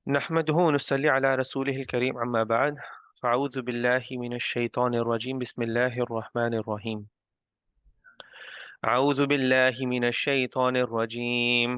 नहमदुहु व नुसल्ली अला रसूलिहिल करीम अम्मा बाद फ़अऊज़ु बिल्लाहि मिनश शैतानिर रजीम बिस्मिल्लाहिर रहमानिर रहीम अऊज़ु बिल्लाहि मिनश शैतानिर रजीम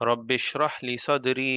रब्बिश्रह ली सदरी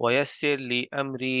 वयस्सिर ली अमरी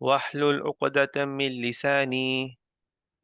वहलुल उक़दतम मिन लिसानी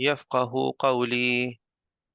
यफ़क़हू क़ौली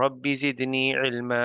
रब्बि ज़िदनी इल्मा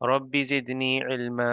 रब्बि ज़िदनी इल्मा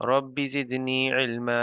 रब्बि ज़िदनी इल्मा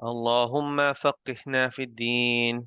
अल्लाहुम्मा फ़क़्हिना फ़िद्दीन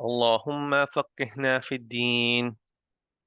अल्लाहुम्मा फ़क़्हिना फ़िद्दीन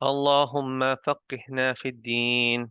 अल्लाहुम्मा फ़क़्हिना फ़िद्दीन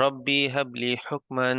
रब्बी हबली हुक्मन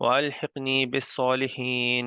वअल्हिक़नी बिस्सॉलिहीन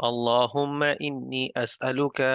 अल्लाहुम्मा इन्नी अस्अलुका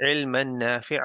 इल्मन नाफ़िअ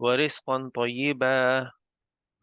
वरिज़्क़न तय्यिबा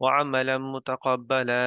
वअमलन मुतक़ब्बला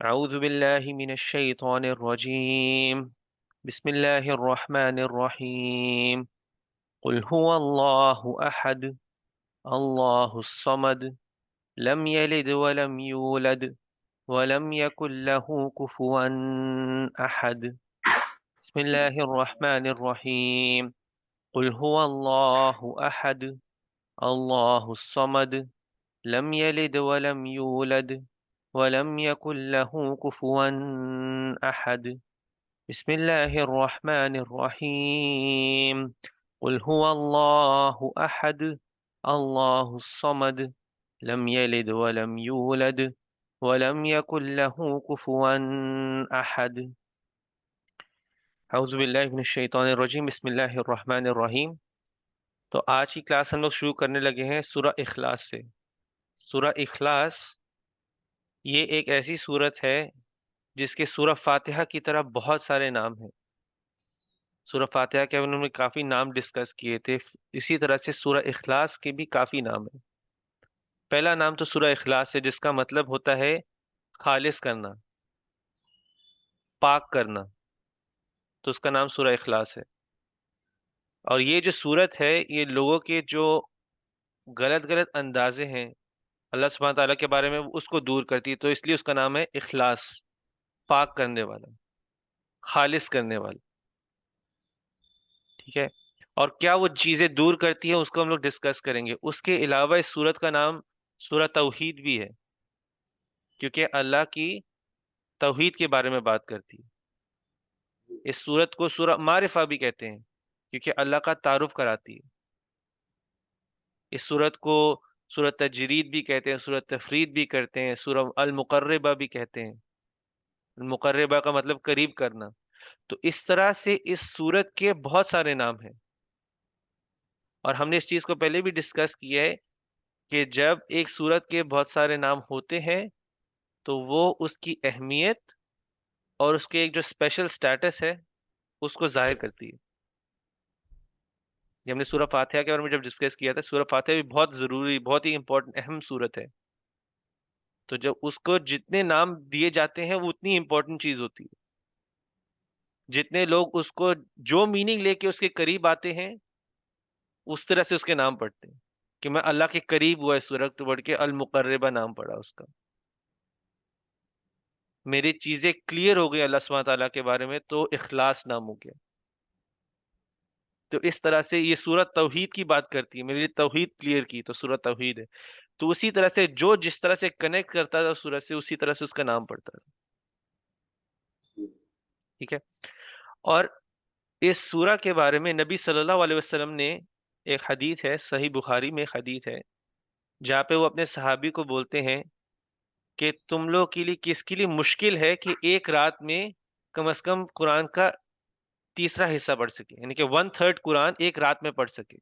अऊज़ु बिल्लाहि मिनश शैतानिर रजीम बिस्मिल्लाहिर रहमानिर रहीम क़ुल हुवल्लाहु अहद अल्लाहुस समद लम यलिद वलम यूलद वलम यकुल लहू कुफुवन अहद बिस्मिल्लाहिर रहमानिर रहीम क़ुल हुवल्लाहु अहद अल्लाहुस समद लम यलिद वलम यूलद वलम यकुल लहू कुफुवन अहद बिस्मिल्लाहिर रहमानिर रहीम क़ुल हुवल्लाहु अहद अल्लाहुस समद लम यलिद वलम यूलद वलम यकुल लहू कुफुवन अहद औज़ु बिल्लाहि मिनश शैतानिर रजीम बिस्मिल्लाहिर रहमानिर रहीम। तो आज की क्लास हम लोग शुरू करने लगे हैं सूरा इखलास से। सूरा इखलास ये एक ऐसी सूरत है जिसके सूरा फातिहा की तरह बहुत सारे नाम हैं। सूरा फातिहा के उन्होंने काफी नाम डिस्कस किए थे, इसी तरह से सूरा इखलास के भी काफी नाम है। पहला नाम तो सूरा इखलास है जिसका मतलब होता है खालिस करना, पाक करना, तो उसका नाम सूरा इखलास है। और ये जो सूरत है ये लोगों के जो गलत गलत अंदाजे हैं अल्लाह सुब्हानहू तआला के बारे में उसको दूर करती है, तो इसलिए उसका नाम है इखलास, पाक करने वाला, खालिस करने वाला। ठीक है। और क्या वो चीजें दूर करती है उसको हम लोग डिस्कस करेंगे। उसके अलावा इस सूरत का नाम सूरह तौहीद भी है, क्योंकि अल्लाह की तौहीद के बारे में बात करती है। इस सूरत को सूरह मारिफा भी कहते हैं, क्योंकि अल्लाह का तारुफ कराती है। इस सूरत को सूरह तजरीद भी कहते हैं, सूरह तफरीद भी करते हैं, सूरह अल मुकर्रबा भी कहते हैं। मुकर्रबा का मतलब करीब करना। तो इस तरह से इस सूरत के बहुत सारे नाम हैं। और हमने इस चीज को पहले भी डिस्कस किया है कि जब एक सूरत के बहुत सारे नाम होते हैं तो वो उसकी अहमियत और उसके एक जो स्पेशल स्टेटस है उसको जाहिर करती है। ये हमने सूरह फातिहा के बारे में जब डिस्कस किया था, सूरह फातिहा भी बहुत जरूरी, बहुत ही इंपॉर्टेंट, अहम सूरत है। तो जब उसको जितने नाम दिए जाते हैं वो उतनी इंपॉर्टेंट चीज होती है। जितने लोग उसको जो मीनिंग लेके उसके करीब आते हैं उस तरह से उसके नाम पढ़ते हैं कि मैं अल्लाह के करीब हुआ, इस सूरत पढ़ के अल मुकर्रबा नाम पढ़ा उसका, मेरी चीजें क्लियर हो गई अल्लाह सुब्हानहू तआला के बारे में, तो इखलास नाम हो गया। तो इस तरह से ये सूरत तौहीद की बात करती है, मेरे लिए तौहीद क्लियर की तो सूरत तौहीद है। तो उसी तरह से जो जिस तरह से कनेक्ट करता था सूरत से उसी तरह से उसका नाम पड़ता था। ठीक है। और इस सूरा के बारे में नबी सल्लल्लाहु अलैहि वसल्लम ने, एक हदीस है सही बुखारी में, एक हदीस है जहाँ पे वो अपने सहाबी को बोलते हैं कि तुम लोग के लिए किसके लिए मुश्किल है कि एक रात में कम से कम कुरान का तीसरा हिस्सा पढ़ सके, यानी कि 1/3 कुरान एक रात में पढ़ सके।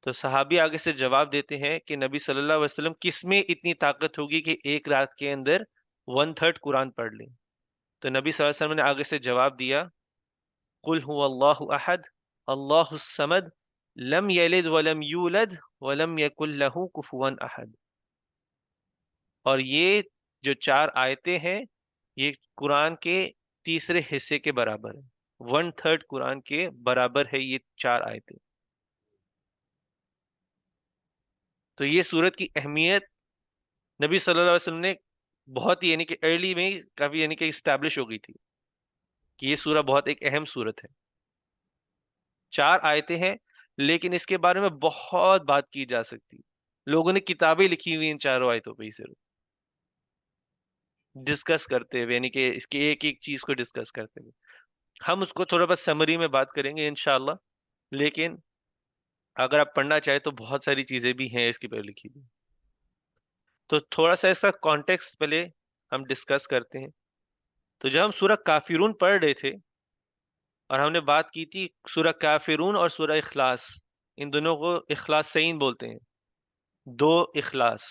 तो सहाबी आगे से जवाब देते हैं कि नबी सल्लल्लाहु अलैहि वसल्लम किस में इतनी ताकत होगी कि एक रात के अंदर 1/3 कुरान पढ़ ले। तो नबी सल्लल्लाहु अलैहि वसल्लम ने आगे से जवाब दिया, कुल हुवल्लाहु अहद, अल्लाहुस समद, लम यलिद वलम यूलद वलम यकुल लहू कुफुवन अहद। और ये जो 4 आयतें हैं, ये कुरान के तीसरे हिस्से के बराबर है। 1/3 कुरान के बराबर है ये 4 आयतें। तो ये सूरत की अहमियत नबी सल्लल्लाहु अलैहि वसल्लम ने बहुत ही, यानी कि अर्ली में ही काफी, यानी कि इस्टेब्लिश हो गई थी कि ये सूरा बहुत एक अहम सूरत है। 4 आयतें हैं, लेकिन इसके बारे में बहुत बात की जा सकती। लोगों ने किताबें लिखी हुई इन चारों आयतों पे ही सिर्फ डिस्कस करते हुए, यानी कि इसकी एक एक चीज को डिस्कस करते हुए। हम उसको थोड़ा बस समरी में बात करेंगे इंशाल्लाह। लेकिन अगर आप पढ़ना चाहे तो बहुत सारी चीजें भी हैं इसके पे लिखी हुई। तो थोड़ा सा इसका कॉन्टेक्स्ट पहले हम डिस्कस करते हैं। तो जब हम सूरह काफिरून पढ़ रहे थे और हमने बात की थी सूरह काफिरून और सूरह इखलास, इन दोनों को इखलास सईन बोलते हैं। दो इखलास,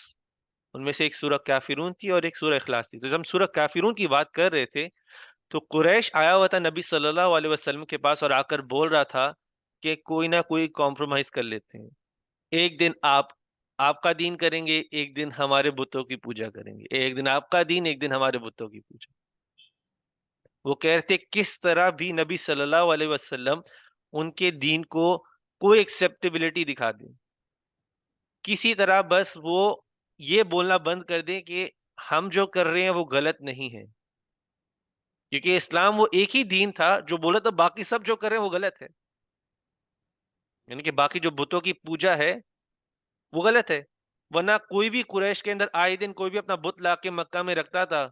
उनमें से एक सूरह काफिरून थी और एक सूरह इखलास थी। तो जब हम सूरह काफिरून की बात कर रहे थे तो कुरैश आया हुआ था नबी सल्लल्लाहु अलैहि वसल्लम के पास और आकर बोल रहा था कि कोई ना कोई कॉम्प्रोमाइज कर लेते हैं। एक दिन आप आपका दीन करेंगे, एक दिन हमारे बुतों की पूजा करेंगे, एक दिन आपका दीन, एक दिन हमारे बुतों की पूजा। वो कह रहे थे किस तरह भी नबी सल्लल्लाहु अलैहि वसल्लम उनके दीन को कोई एक्सेप्टेबिलिटी दिखा दें, किसी तरह बस वो ये बोलना बंद कर दें कि हम जो कर रहे हैं वो गलत नहीं है। क्योंकि इस्लाम वो एक ही दीन था जो बोला था बाकी सब जो कर रहे हैं वो गलत है, यानी कि बाकी जो बुतों की पूजा है वो गलत है। वरना कोई भी कुरैश के अंदर आए दिन कोई भी अपना बुत ला के मक्का में रखता था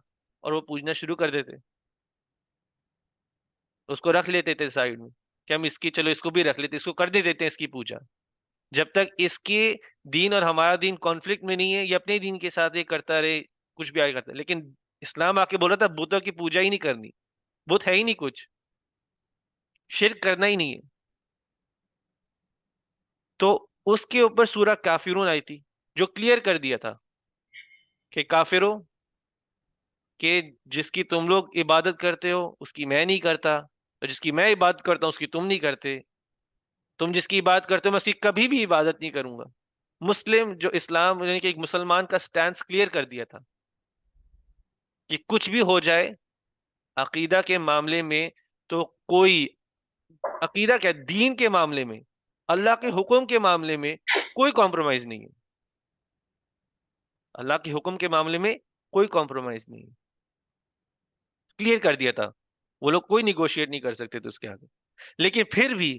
और वो पूजना शुरू कर देते, उसको रख लेते थे साइड में कि हम इसकी, चलो इसको भी रख लेते, इसको कर दे देते हैं इसकी पूजा। जब तक इसके दीन और हमारा दीन कॉन्फ्लिक्ट में नहीं है, ये अपने दीन के साथ ये करता रहे, कुछ भी आगे करता है। लेकिन इस्लाम आके बोला था बुतों की पूजा ही नहीं करनी, बुत है ही नहीं कुछ, शिर्क करना ही नहीं है। तो उसके ऊपर सूरह काफिरून आई थी जो क्लियर कर दिया था कि काफिरों, कि जिसकी तुम लोग इबादत करते हो उसकी मैं नहीं करता, और जिसकी मैं इबादत करता हूं उसकी तुम नहीं करते। तुम जिसकी इबादत करते हो मैं उसकी कभी भी इबादत नहीं करूंगा। मुस्लिम जो इस्लाम, यानी कि एक मुसलमान का स्टैंड क्लियर कर दिया था कि कुछ भी हो जाए अकीदा के मामले में, तो कोई, अकीदा क्या, दीन के मामले में, अल्लाह के हुक्म के मामले में कोई कॉम्प्रोमाइज नहीं है। अल्लाह के हुक्म के मामले में कोई कॉम्प्रोमाइज नहीं है, क्लियर कर दिया था। वो लोग कोई निगोशिएट नहीं कर सकते थे उसके आगे। लेकिन फिर भी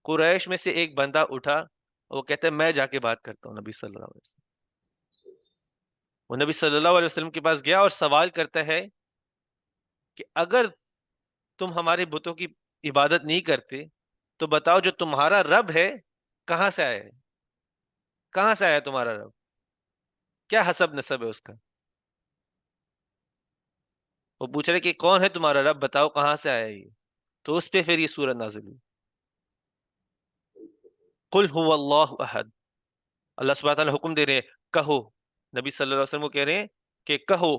कुरैश में से एक बंदा उठा, वो कहता है मैं जाके बात करता हूँ नबी सल्लल्लाहु अलैहि वसल्लम। वो नबी सल्लल्लाहु अलैहि वसल्लम के पास गया और सवाल करता है कि अगर तुम हमारे बुतों की इबादत नहीं करते तो बताओ जो तुम्हारा रब है कहाँ से आया है, कहाँ से आया तुम्हारा रब, क्या हसब नसब है उसका। वो पूछ रहे कि कौन है तुम्हारा रब, बताओ कहाँ से आया है ये। तो उस पे फिर ये सूरत नाज़िल हुई, कुल हुवल्लाहु अहद। अल्लाह सुब्हानहू व तआला हुक्म दे रहे हैं, कहो, नबी सल्लल्लाहु अलैहि वसल्लम को कह रहे हैं कि कहो,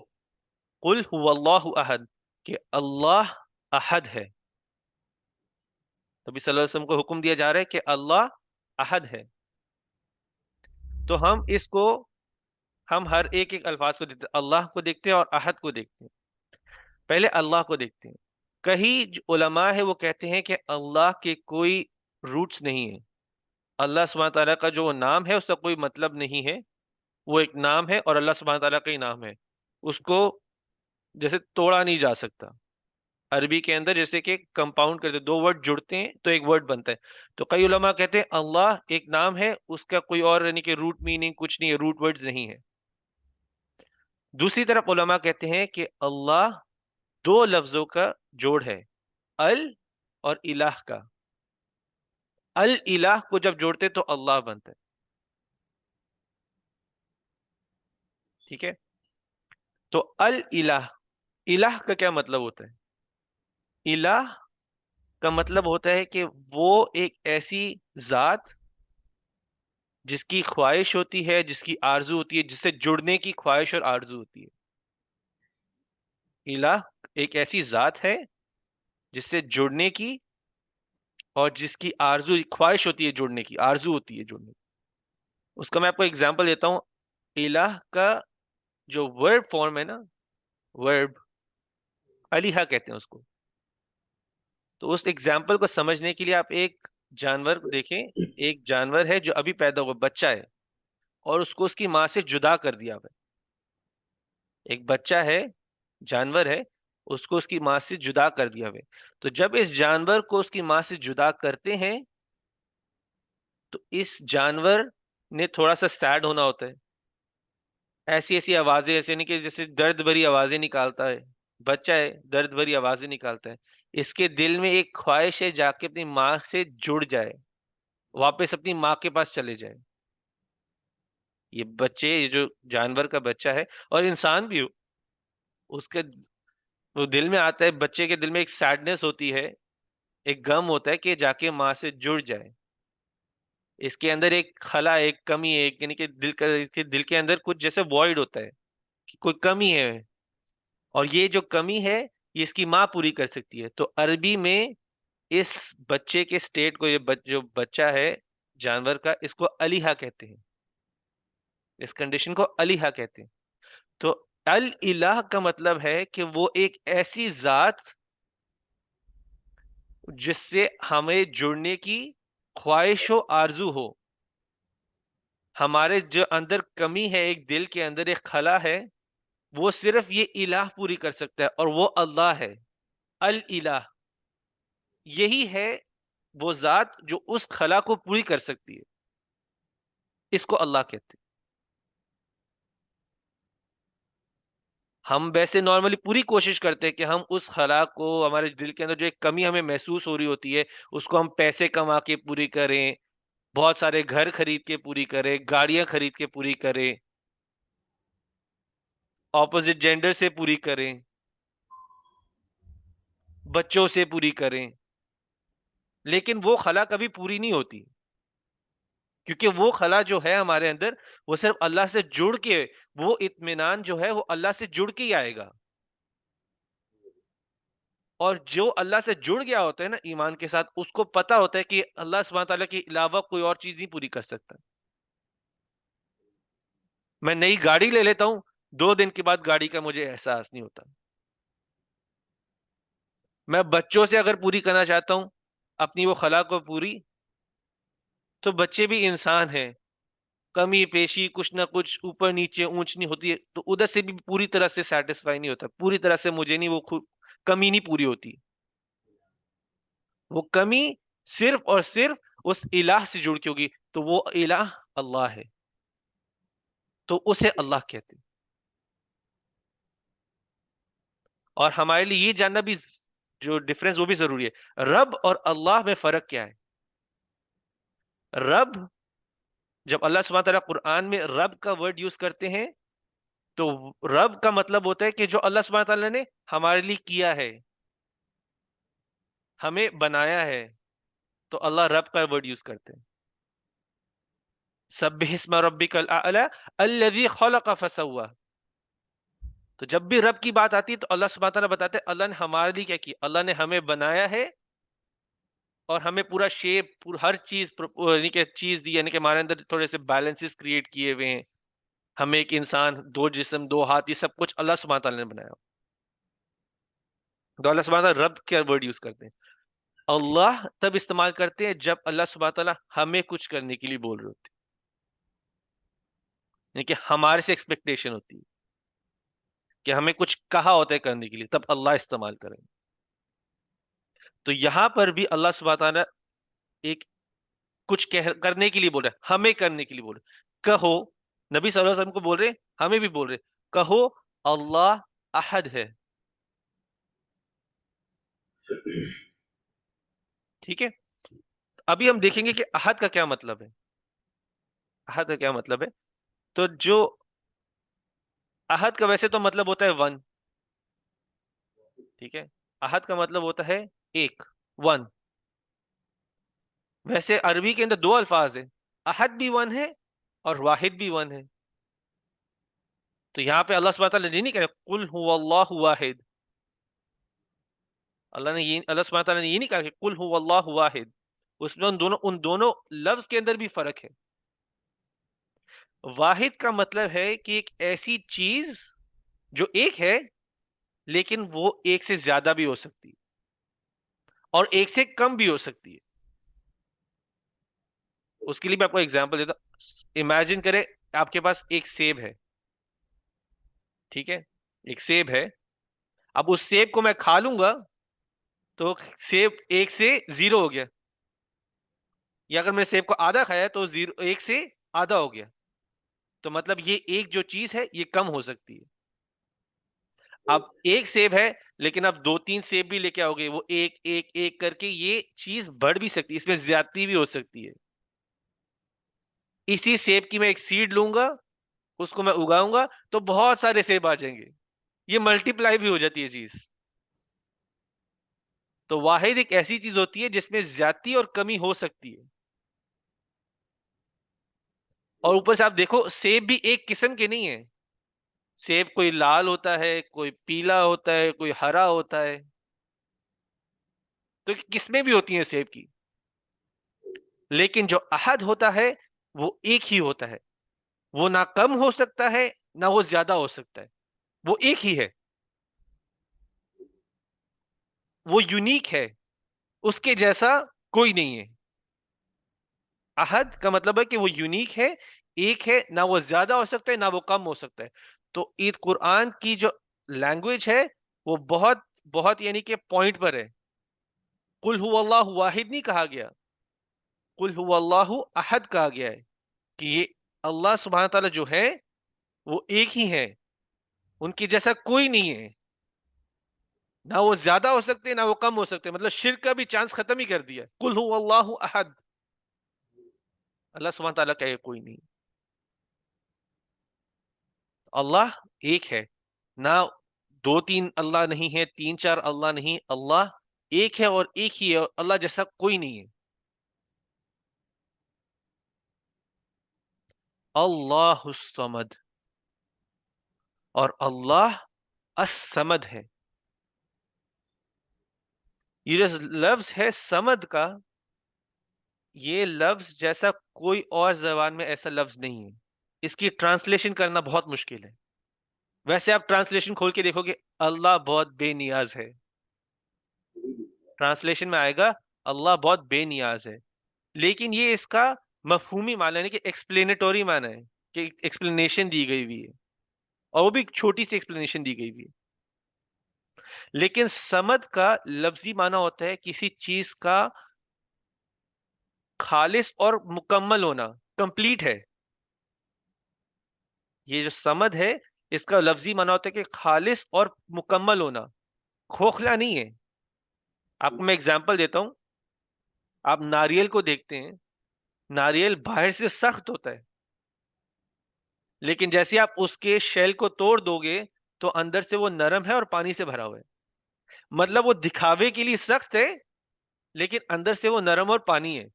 कुल हुवल्लाहु अहद, कि अल्लाह अहद है। नबी सल्लल्लाहु अलैहि वसल्लम को हुक्म दिया जा रहा है कि अल्लाह अहद है। तो हम इसको, हम हर एक एक अल्फाज को देखते हैं, अल्लाह को देखते हैं और अहद को देखते हैं। पहले अल्लाह को देखते हैं। कई जो उलमा है वो कहते हैं कि अल्लाह के कोई रूट्स नहीं है। अल्लाह सुब्हानहू व तआला का जो नाम है उसका कोई मतलब नहीं है, वो एक नाम है और अल्लाह सुब्हानहू व तआला का ही नाम है, उसको जैसे तोड़ा नहीं जा सकता। अरबी के अंदर जैसे कि कंपाउंड करते, दो वर्ड जुड़ते हैं तो एक वर्ड बनता है। तो कई उलमा कहते हैं अल्लाह एक नाम है, उसका कोई और, यानी कि रूट मीनिंग कुछ नहीं है, रूट वर्ड्स नहीं है। दूसरी तरफ उलमा कहते हैं कि अल्लाह दो लफ्जों का जोड़ है, अल और इलाह का। अल इलाह को जब जोड़ते तो अल्लाह बनता है। ठीक है। तो अल इलाह, इलाह का क्या मतलब होता है? इलाह का मतलब होता है कि वो एक ऐसी जात जिसकी ख्वाहिश होती है, जिसकी आरजू होती है, जिससे जुड़ने की ख्वाहिश और आरजू होती है। इलाह एक ऐसी जात है जिससे जुड़ने की और जिसकी आरजू ख्वाहिश होती है, जुड़ने की आरजू होती है जुड़ने की। उसका मैं आपको एग्जांपल देता हूँ। इलाह का जो वर्ब फॉर्म है ना, वर्ब अलीहा कहते हैं उसको। तो उस एग्जाम्पल को समझने के लिए आप एक जानवर को देखें। एक जानवर है जो अभी पैदा हुआ बच्चा है और उसको उसकी माँ से जुदा कर दिया हुआ है। एक बच्चा है, जानवर है, उसको उसकी माँ से जुदा कर दिया हुआ है। तो जब इस जानवर को उसकी माँ से जुदा करते हैं तो इस जानवर ने थोड़ा सा सैड होना होता है। ऐसी ऐसी आवाजें, ऐसे नहीं कि जैसे दर्द भरी आवाजें निकालता है। बच्चा है, दर्द भरी आवाजें निकालता है। इसके दिल में एक ख्वाहिश है जाके अपनी माँ से जुड़ जाए, वापस अपनी माँ के पास चले जाए। ये जो जानवर का बच्चा है और इंसान भी हो, उसके वो दिल में आता है, बच्चे के दिल में एक सैडनेस होती है, एक गम होता है कि जाके माँ से जुड़ जाए। इसके अंदर एक खला, एक कमी है, यानी कि इसके दिल के अंदर कुछ जैसे वॉइड होता है कि कोई कमी है, और ये जो कमी है ये इसकी माँ पूरी कर सकती है। तो अरबी में इस बच्चे के स्टेट को, जो बच्चा है जानवर का, इसको अलीहा कहते हैं। इस कंडीशन को अलीहा कहते हैं। तो अल इलाह का मतलब है कि वो एक ऐसी जात जिससे हमें जुड़ने की ख्वाहिश हो, आरजू हो। हमारे जो अंदर कमी है, एक दिल के अंदर एक खला है, वो सिर्फ ये इलाह पूरी कर सकता है और वो अल्लाह है। अल इलाह यही है वो जात जो उस खला को पूरी कर सकती है। इसको अल्लाह कहते हैं। हम वैसे नॉर्मली पूरी कोशिश करते हैं कि हम उस खला को, हमारे दिल के अंदर जो एक कमी हमें महसूस हो रही होती है, उसको हम पैसे कमा के पूरी करें, बहुत सारे घर खरीद के पूरी करें, गाड़ियां खरीद के पूरी करें, ऑपोजिट जेंडर से पूरी करें, बच्चों से पूरी करें। लेकिन वो खला कभी पूरी नहीं होती, क्योंकि वो खला जो है हमारे अंदर, वो सिर्फ अल्लाह से जुड़ के, वो इत्मीनान जो है वो अल्लाह से जुड़ के ही आएगा। और जो अल्लाह से जुड़ गया होता है ना ईमान के साथ, उसको पता होता है कि अल्लाह सुब्हान तआला के अलावा कोई और चीज नहीं पूरी कर सकता। मैं नई गाड़ी ले लेता हूँ, 2 दिन के बाद गाड़ी का मुझे एहसास नहीं होता। मैं बच्चों से अगर पूरी करना चाहता हूँ अपनी वो खला को पूरी, तो बच्चे भी इंसान हैं, कमी पेशी कुछ ना कुछ, ऊपर नीचे ऊंच नहीं होती है, तो उधर से भी पूरी तरह से सेटिस्फाई नहीं होता, पूरी तरह से मुझे नहीं, वो खुद कमी नहीं पूरी होती। वो कमी सिर्फ और सिर्फ उस इलाह से जुड़ के होगी, तो वो इलाह अल्लाह है, तो उसे अल्लाह कहते हैं। और हमारे लिए ये जानना भी जो डिफरेंस वो भी जरूरी है। रब और अल्लाह में फर्क क्या है? रब, जब अल्लाह सुब्हानहू तआला कुरान में रब का वर्ड यूज करते हैं, तो रब का मतलब होता है कि जो अल्लाह सुब्हानहू तआला ने हमारे लिए किया है, हमें बनाया है, तो अल्लाह रब का वर्ड यूज करते हैं। सब्बिह इस्मा रब्बिकल आला अल्लज़ी खलक़ फसव्वा। तो जब भी रब की बात आती है तो अल्लाह सुब्हानहू तआला बताते हैं अल्लाह ने हमारे लिए क्या किया। अल्लाह ने हमें बनाया है और हमें पूरा शेप, पूरा हर चीज, यानी कि चीज दी, यानी कि हमारे अंदर थोड़े से बैलेंसेस क्रिएट किए हुए हैं। हमें एक इंसान, 2 जिस्म, 2 हाथ, ये सब कुछ अल्लाह सुब्हानहू तआला ने बनाया। तो अल्लाह सुब्हानहू तआला रब का वर्ड यूज करते हैं। अल्लाह तब इस्तेमाल करते हैं जब अल्लाह सुब्हानहू तआला हमें कुछ करने के लिए बोल रहे होते हैं, यानी कि हमारे से एक्सपेक्टेशन होती है कि हमें कुछ कहा होता है करने के लिए, तब अल्लाह इस्तेमाल करेंगे। तो यहां पर भी अल्लाह सुब्हानहू तआला एक कुछ करने के लिए बोल रहे हैं, हमें करने के लिए बोल रहे हैं। कहो, नबी सल्लल्लाहु अलैहि वसल्लम को बोल रहे हैं, हमें भी बोल रहे हैं, कहो अल्लाह अहद है। ठीक है। अभी हम देखेंगे कि अहद का क्या मतलब है। अहद का क्या मतलब है? तो जो अहद का वैसे तो मतलब होता है वन। ठीक है। अहद का मतलब होता है एक। वन। वैसे अरबी के अंदर दो अल्फाज है, अहद भी वन है और वाहिद भी वन है। तो यहाँ पे अल्लाह सुब्हानहू तआला ये नहीं कह रहे कुल हुवल्लाहु वाहिद। अल्लाह सुब्हानहू तआला ने ये नहीं कहा कि कुल हुवल्लाहु वाहिद। उसमें उन दोनों लफ्ज के अंदर भी फर्क है। वाहिद का मतलब है कि एक ऐसी चीज जो एक है, लेकिन वो एक से ज्यादा भी हो सकती है और एक से कम भी हो सकती है। उसके लिए मैं आपको एग्जांपल देता हूं। इमेजिन करें आपके पास एक सेब है, ठीक है, एक सेब है। अब उस सेब को मैं खा लूंगा तो सेब एक से जीरो हो गया, या अगर मैंने सेब को आधा खाया तो जीरो एक से आधा हो गया। तो मतलब ये एक जो चीज है ये कम हो सकती है। अब एक सेब है, लेकिन अब दो तीन सेब भी लेके आओगे, वो एक एक एक करके ये चीज बढ़ भी सकती है, इसमें ज्यादती भी हो सकती है। इसी सेब की मैं एक सीड लूंगा, उसको मैं उगाऊंगा तो बहुत सारे सेब आ जाएंगे, ये मल्टीप्लाई भी हो जाती है चीज। तो वाहिद एक ऐसी चीज होती है जिसमें ज्यादती और कमी हो सकती है। और ऊपर से आप देखो सेब भी एक किस्म के नहीं है। सेब कोई लाल होता है, कोई पीला होता है, कोई हरा होता है। तो किस्में भी होती हैं सेब की। लेकिन जो अहद होता है वो एक ही होता है। वो ना कम हो सकता है ना वो ज्यादा हो सकता है, वो एक ही है। वो यूनिक है, उसके जैसा कोई नहीं है। अहद का मतलब है कि वो यूनिक है, एक है, ना वो ज्यादा हो सकता है ना वो कम हो सकता है। तो ईद कुरान की जो लैंग्वेज है वो बहुत बहुत यानी कि पॉइंट पर है। कुल हुवल्लाहु वाहिद नहीं कहा गया, कुल हुवल्लाहु अहद कहा गया है कि ये अल्लाह सुब्हानहू तआला जो है वो एक ही है, उनके जैसा कोई नहीं है। ना वो ज्यादा हो सकते ना वो कम हो सकते, मतलब शिर्क का भी चांस खत्म ही कर दिया। कुल हुवल्लाहु अहद, अल्लाह सुब्हानहू तआला का कोई नहीं। अल्लाह एक है, ना दो तीन अल्लाह नहीं है, तीन चार अल्लाह नहीं, अल्लाह एक है और एक ही है, और अल्लाह जैसा कोई नहीं है। अल्लाह समद, और अल्लाह असमद है। ये जो लफ्ज है समद का, ये लफ्ज जैसा कोई और जबान में ऐसा लफ्ज नहीं है। इसकी ट्रांसलेशन करना बहुत मुश्किल है। वैसे आप ट्रांसलेशन खोल के देखोगे अल्लाह बहुत बेनियाज है, ट्रांसलेशन में आएगा अल्लाह बहुत बेनियाज है। लेकिन ये इसका मफहूमी माना है कि एक्सप्लेनेटोरी माना है, कि एक्सप्लेनेशन दी गई हुई है, और वो भी एक छोटी सी एक्सप्लेनेशन दी गई हुई है। लेकिन समद का लफ्जी माना होता है किसी चीज का खालिस और मुकम्मल होना, कंप्लीट है। ये जो समद है इसका लफ्जी माना होता है कि खालिस और मुकम्मल होना, खोखला नहीं है। आपको मैं एग्जांपल देता हूं। आप नारियल को देखते हैं, नारियल बाहर से सख्त होता है, लेकिन जैसे आप उसके शेल को तोड़ दोगे तो अंदर से वो नरम है और पानी से भरा हुआ है। मतलब वो दिखावे के लिए सख्त है, लेकिन अंदर से वो नरम और पानी है।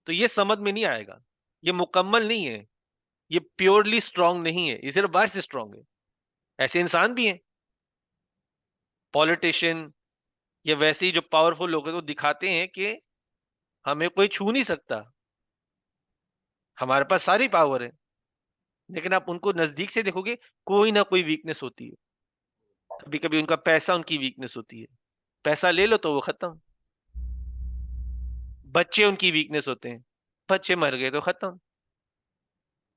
तो ये समझ में नहीं आएगा, ये मुकम्मल नहीं है, ये प्योरली स्ट्रांग नहीं है, ये सिर्फ बाहर से स्ट्रांग है। ऐसे इंसान भी हैं, पॉलिटिशियन या वैसे ही जो पावरफुल लोग हैं वो दिखाते हैं कि हमें कोई छू नहीं सकता, हमारे पास सारी पावर है। लेकिन आप उनको नजदीक से देखोगे कोई ना कोई वीकनेस होती है। कभी कभी उनका पैसा उनकी वीकनेस होती है, पैसा ले लो तो वो खत्म। बच्चे उनकी वीकनेस होते हैं, बच्चे मर गए तो खत्म,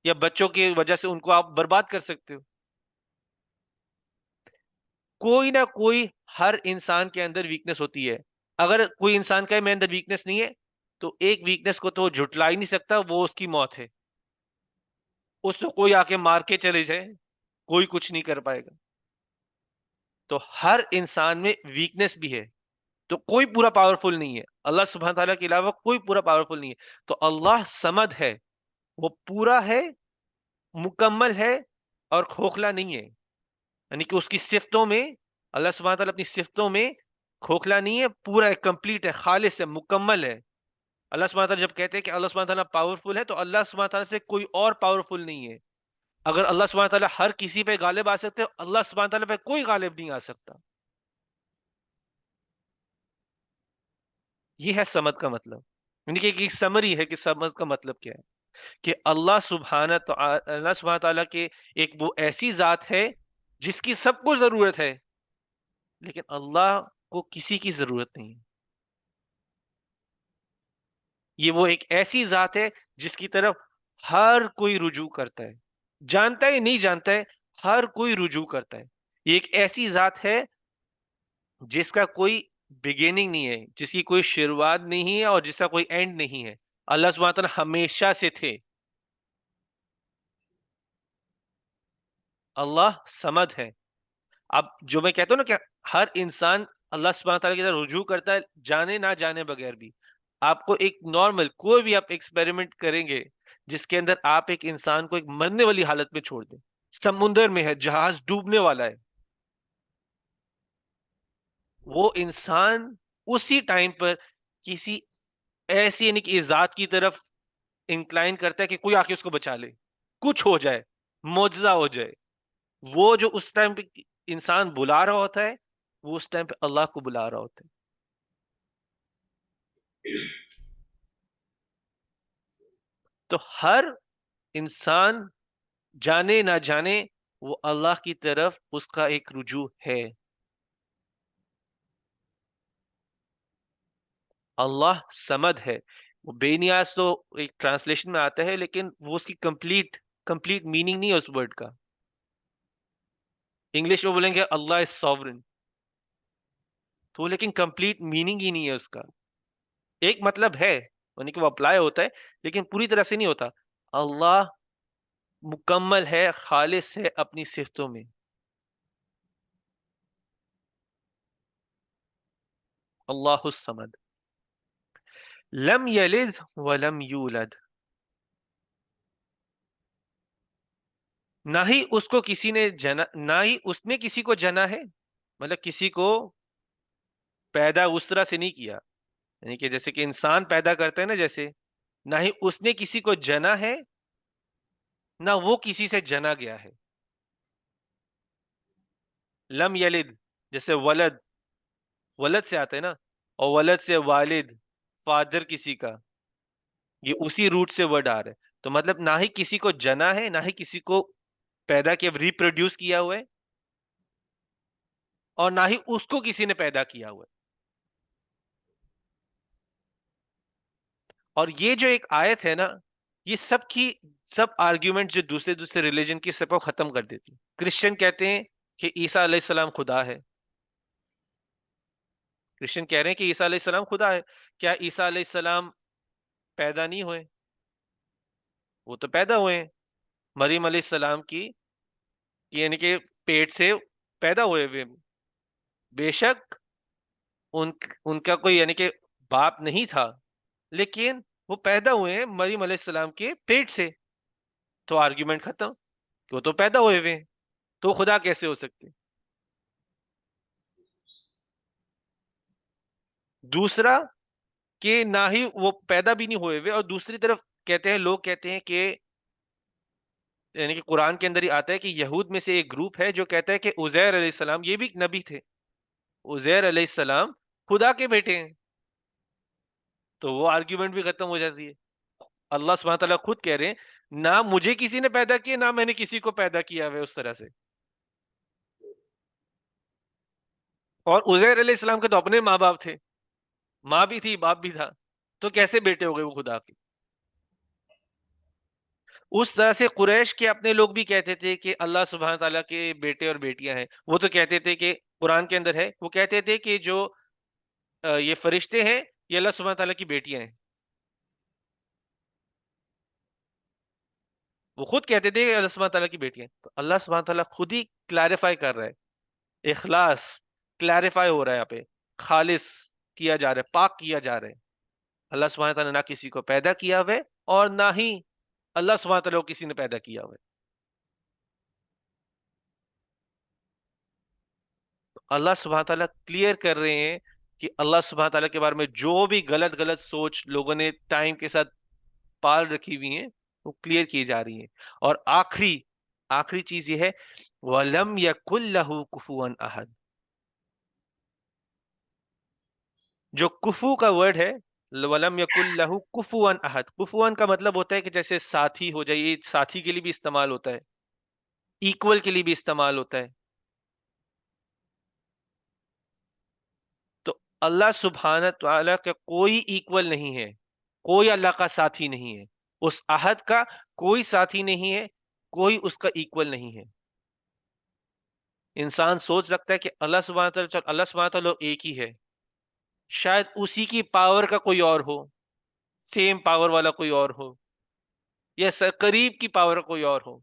या बच्चों की वजह से उनको आप बर्बाद कर सकते हो। कोई ना कोई हर इंसान के अंदर वीकनेस होती है। अगर कोई इंसान का मेरे अंदर वीकनेस नहीं है तो एक वीकनेस को तो वो झुटला ही नहीं सकता, वो उसकी मौत है। उसको कोई आके मार के चले जाए, कोई कुछ नहीं कर पाएगा। तो हर इंसान में वीकनेस भी है, तो कोई पूरा पावरफुल नहीं है, अल्लाह सुब्हानहू तआला के अलावा कोई पूरा पावरफुल नहीं है। तो अल्लाह समद है, वो पूरा है, मुकम्मल है, और खोखला नहीं है। यानी कि उसकी सिफ्तों में, अल्लाह सुब्हानहू तआला अपनी सिफ्तों में खोखला नहीं है, पूरा है, कंप्लीट है, खालिस है, मुकम्मल है। अल्लाह सुब्हानहू व तआला जब कहते हैं कि अल्लाह सुब्हानहू व तआला पावरफुल है, तो अल्लाह सुब्हानहू व तआला से कोई और पावरफुल नहीं है। अगर अल्लाह सुब्हानहू व तआला हर किसी पे गालिब आ सकते हैं, अल्लाह सुब्हानहू व तआला पे कोई गालिब नहीं आ सकता। ये है समद का मतलब। यानी कि एक समरी है कि समद का मतलब क्या है, कि अल्लाह सुब्हानहू व तआला के एक वो ऐसी जात है जिसकी सबको जरूरत है, लेकिन अल्लाह को किसी की जरूरत नहीं है। ये वो एक ऐसी जात है जिसकी तरफ हर कोई रुजू करता है, जानता है नहीं जानता है, हर कोई रुजू करता है। ये एक ऐसी जात है जिसका कोई बिगिनिंग नहीं है, जिसकी कोई शुरुआत नहीं है और जिसका कोई एंड नहीं है। अल्लाह सुब्हानहू व तआला हमेशा से थे। अल्लाह समद है। अब जो मैं कहता हूँ ना कि हर इंसान अल्लाह सुब्हानहू व तआला की तरफ रुजू करता है, जाने ना जाने बगैर भी। आपको एक नॉर्मल कोई भी आप एक्सपेरिमेंट करेंगे जिसके अंदर आप एक इंसान को एक मरने वाली हालत में छोड़ दें, समुंदर में है, जहाज डूबने वाला है, वो इंसान उसी टाइम पर किसी ऐसी यानी कि ज़ात की तरफ इंक्लाइन करता है कि कोई आके उसको बचा ले, कुछ हो जाए, मुआजिज़ा हो जाए। वो जो उस टाइम पे इंसान बुला रहा होता है, वो उस टाइम पे अल्लाह को बुला रहा होता है। तो हर इंसान जाने ना जाने वो अल्लाह की तरफ उसका एक रुजू है। अल्लाह समद है। वो बेनियाज तो एक ट्रांसलेशन में आता है, लेकिन वो उसकी कंप्लीट कंप्लीट मीनिंग नहीं है उस वर्ड का। इंग्लिश में बोलेंगे अल्लाह इज सॉवरेन, तो लेकिन कंप्लीट मीनिंग ही नहीं है उसका। एक मतलब है, यानी कि वो अप्लाई होता है, लेकिन पूरी तरह से नहीं होता। अल्लाह मुकम्मल है, खालिस है अपनी सिफ़तों में। अल्लाहुस समद। लम यलिद व लम यूलद। ना ही उसको किसी ने जना, ना ही उसने किसी को जना है, मतलब किसी को पैदा उस तरह से नहीं किया। यानी कि जैसे कि इंसान पैदा करते हैं ना, जैसे ना ही उसने किसी को जना है, ना वो किसी से जना गया है। लम यलिद, जैसे वलद, वलद से आता है ना, और वलद से वालिद, फादर किसी का, ये उसी रूट से वर्ड आ रहा है। तो मतलब ना ही किसी को जना है, ना ही किसी को पैदा किया, रिप्रोड्यूस किया हुआ है, और ना ही उसको किसी ने पैदा किया हुआ है। और ये जो एक आयत है ना, ये सब आर्ग्यूमेंट जो दूसरे दूसरे रिलीजन की सबको खत्म कर देती है। क्रिश्चियन कहते हैं कि ईसा अलैहिस्सलाम खुदा है। क्रिश्चियन कह रहे हैं कि ईसा अलैहिस्सलाम खुदा है। क्या ईसा अलैहिस्सलाम पैदा नहीं हुए? वो तो पैदा हुए हैं। मरियम अलैहिस्सलाम की यानी कि पेट से पैदा हुए वे। बेशक उन उनका कोई यानी कि बाप नहीं था, लेकिन वो पैदा हुए हैं मरियम अलैहिस्सलाम के पेट से। तो आर्ग्यूमेंट खत्म, कि वो तो पैदा हुए हुए हैं, तो खुदा कैसे हो सकते हैं? दूसरा, कि ना ही वो पैदा भी नहीं हुए हुए, और दूसरी तरफ कहते हैं, लोग कहते हैं कि यानी कि कुरान के अंदर ही आता है कि यहूद में से एक ग्रुप है जो कहता है कि उजैर अलैहिस्सलाम ये भी एक नबी थे। उजैर अलैहिस्सलाम खुदा के बेटे हैं। तो वो आर्ग्यूमेंट भी खत्म हो जाती है। अल्लाह सुब्हानहू व तआला खुद कह रहे हैं, ना मुझे किसी ने पैदा किया, ना मैंने किसी को पैदा किया है उस तरह से। और उजैर अलैहिस्सलाम के तो अपने माँ बाप थे, माँ भी थी, बाप भी था, तो कैसे बेटे हो गए वो खुदा के? उस तरह से कुरैश के अपने लोग भी कहते थे कि अल्लाह सुब्हानहू व तआला के बेटे और बेटियां हैं। वो तो कहते थे कि कुरान के अंदर है, वो कहते थे कि जो ये फरिश्ते हैं, ये अल्लाह सुब्हानहू व तआला की बेटियां हैं। वो खुद कहते थे कि अल्लाह सुब्हानहू व तआला की बेटियां हैं। तो अल्लाह सुब्हानहू व तआला खुद ही क्लैरिफाई कर रहा है, इखलास क्लैरिफाई हो रहा है यहाँ पे, खालिस किया जा रहा है, पाक किया जा रहा है। अल्लाह सुब्हानहू व तआला ना किसी को पैदा किया हुआ है, और ना ही अल्लाह सुब्हानहू व तआला को किसी ने पैदा किया हुआ है। तो अल्लाह सुब्हानहू व तआला क्लियर कर रहे हैं कि अल्लाह सुब्हानहू तआला के बारे में जो भी गलत गलत सोच लोगों ने टाइम के साथ पाल रखी हुई है वो क्लियर की जा रही है। और आखिरी आखिरी चीज ये है, वलम यकुल लहू कुफुवन अहद। जो कुफू का वर्ड है, वलम यकुल लहू कुफुवन अहद, कुफुवन का मतलब होता है कि जैसे साथी हो जाए, ये साथी के लिए भी इस्तेमाल होता है, इक्वल के लिए भी इस्तेमाल होता है। तो अल्लाह सुब्हानहू तआला का कोई इक्वल नहीं है, कोई अल्लाह का साथी नहीं है, उस अहद का कोई साथी नहीं है, कोई उसका इक्वल नहीं है। इंसान सोच सकता है कि अल्लाह सुब्हानहू तआला, चल अल्लाह सुब्हानहू तआला एक ही है, शायद उसी की पावर का कोई और हो, सेम पावर वाला कोई और हो, या करीब की पावर का कोई और हो।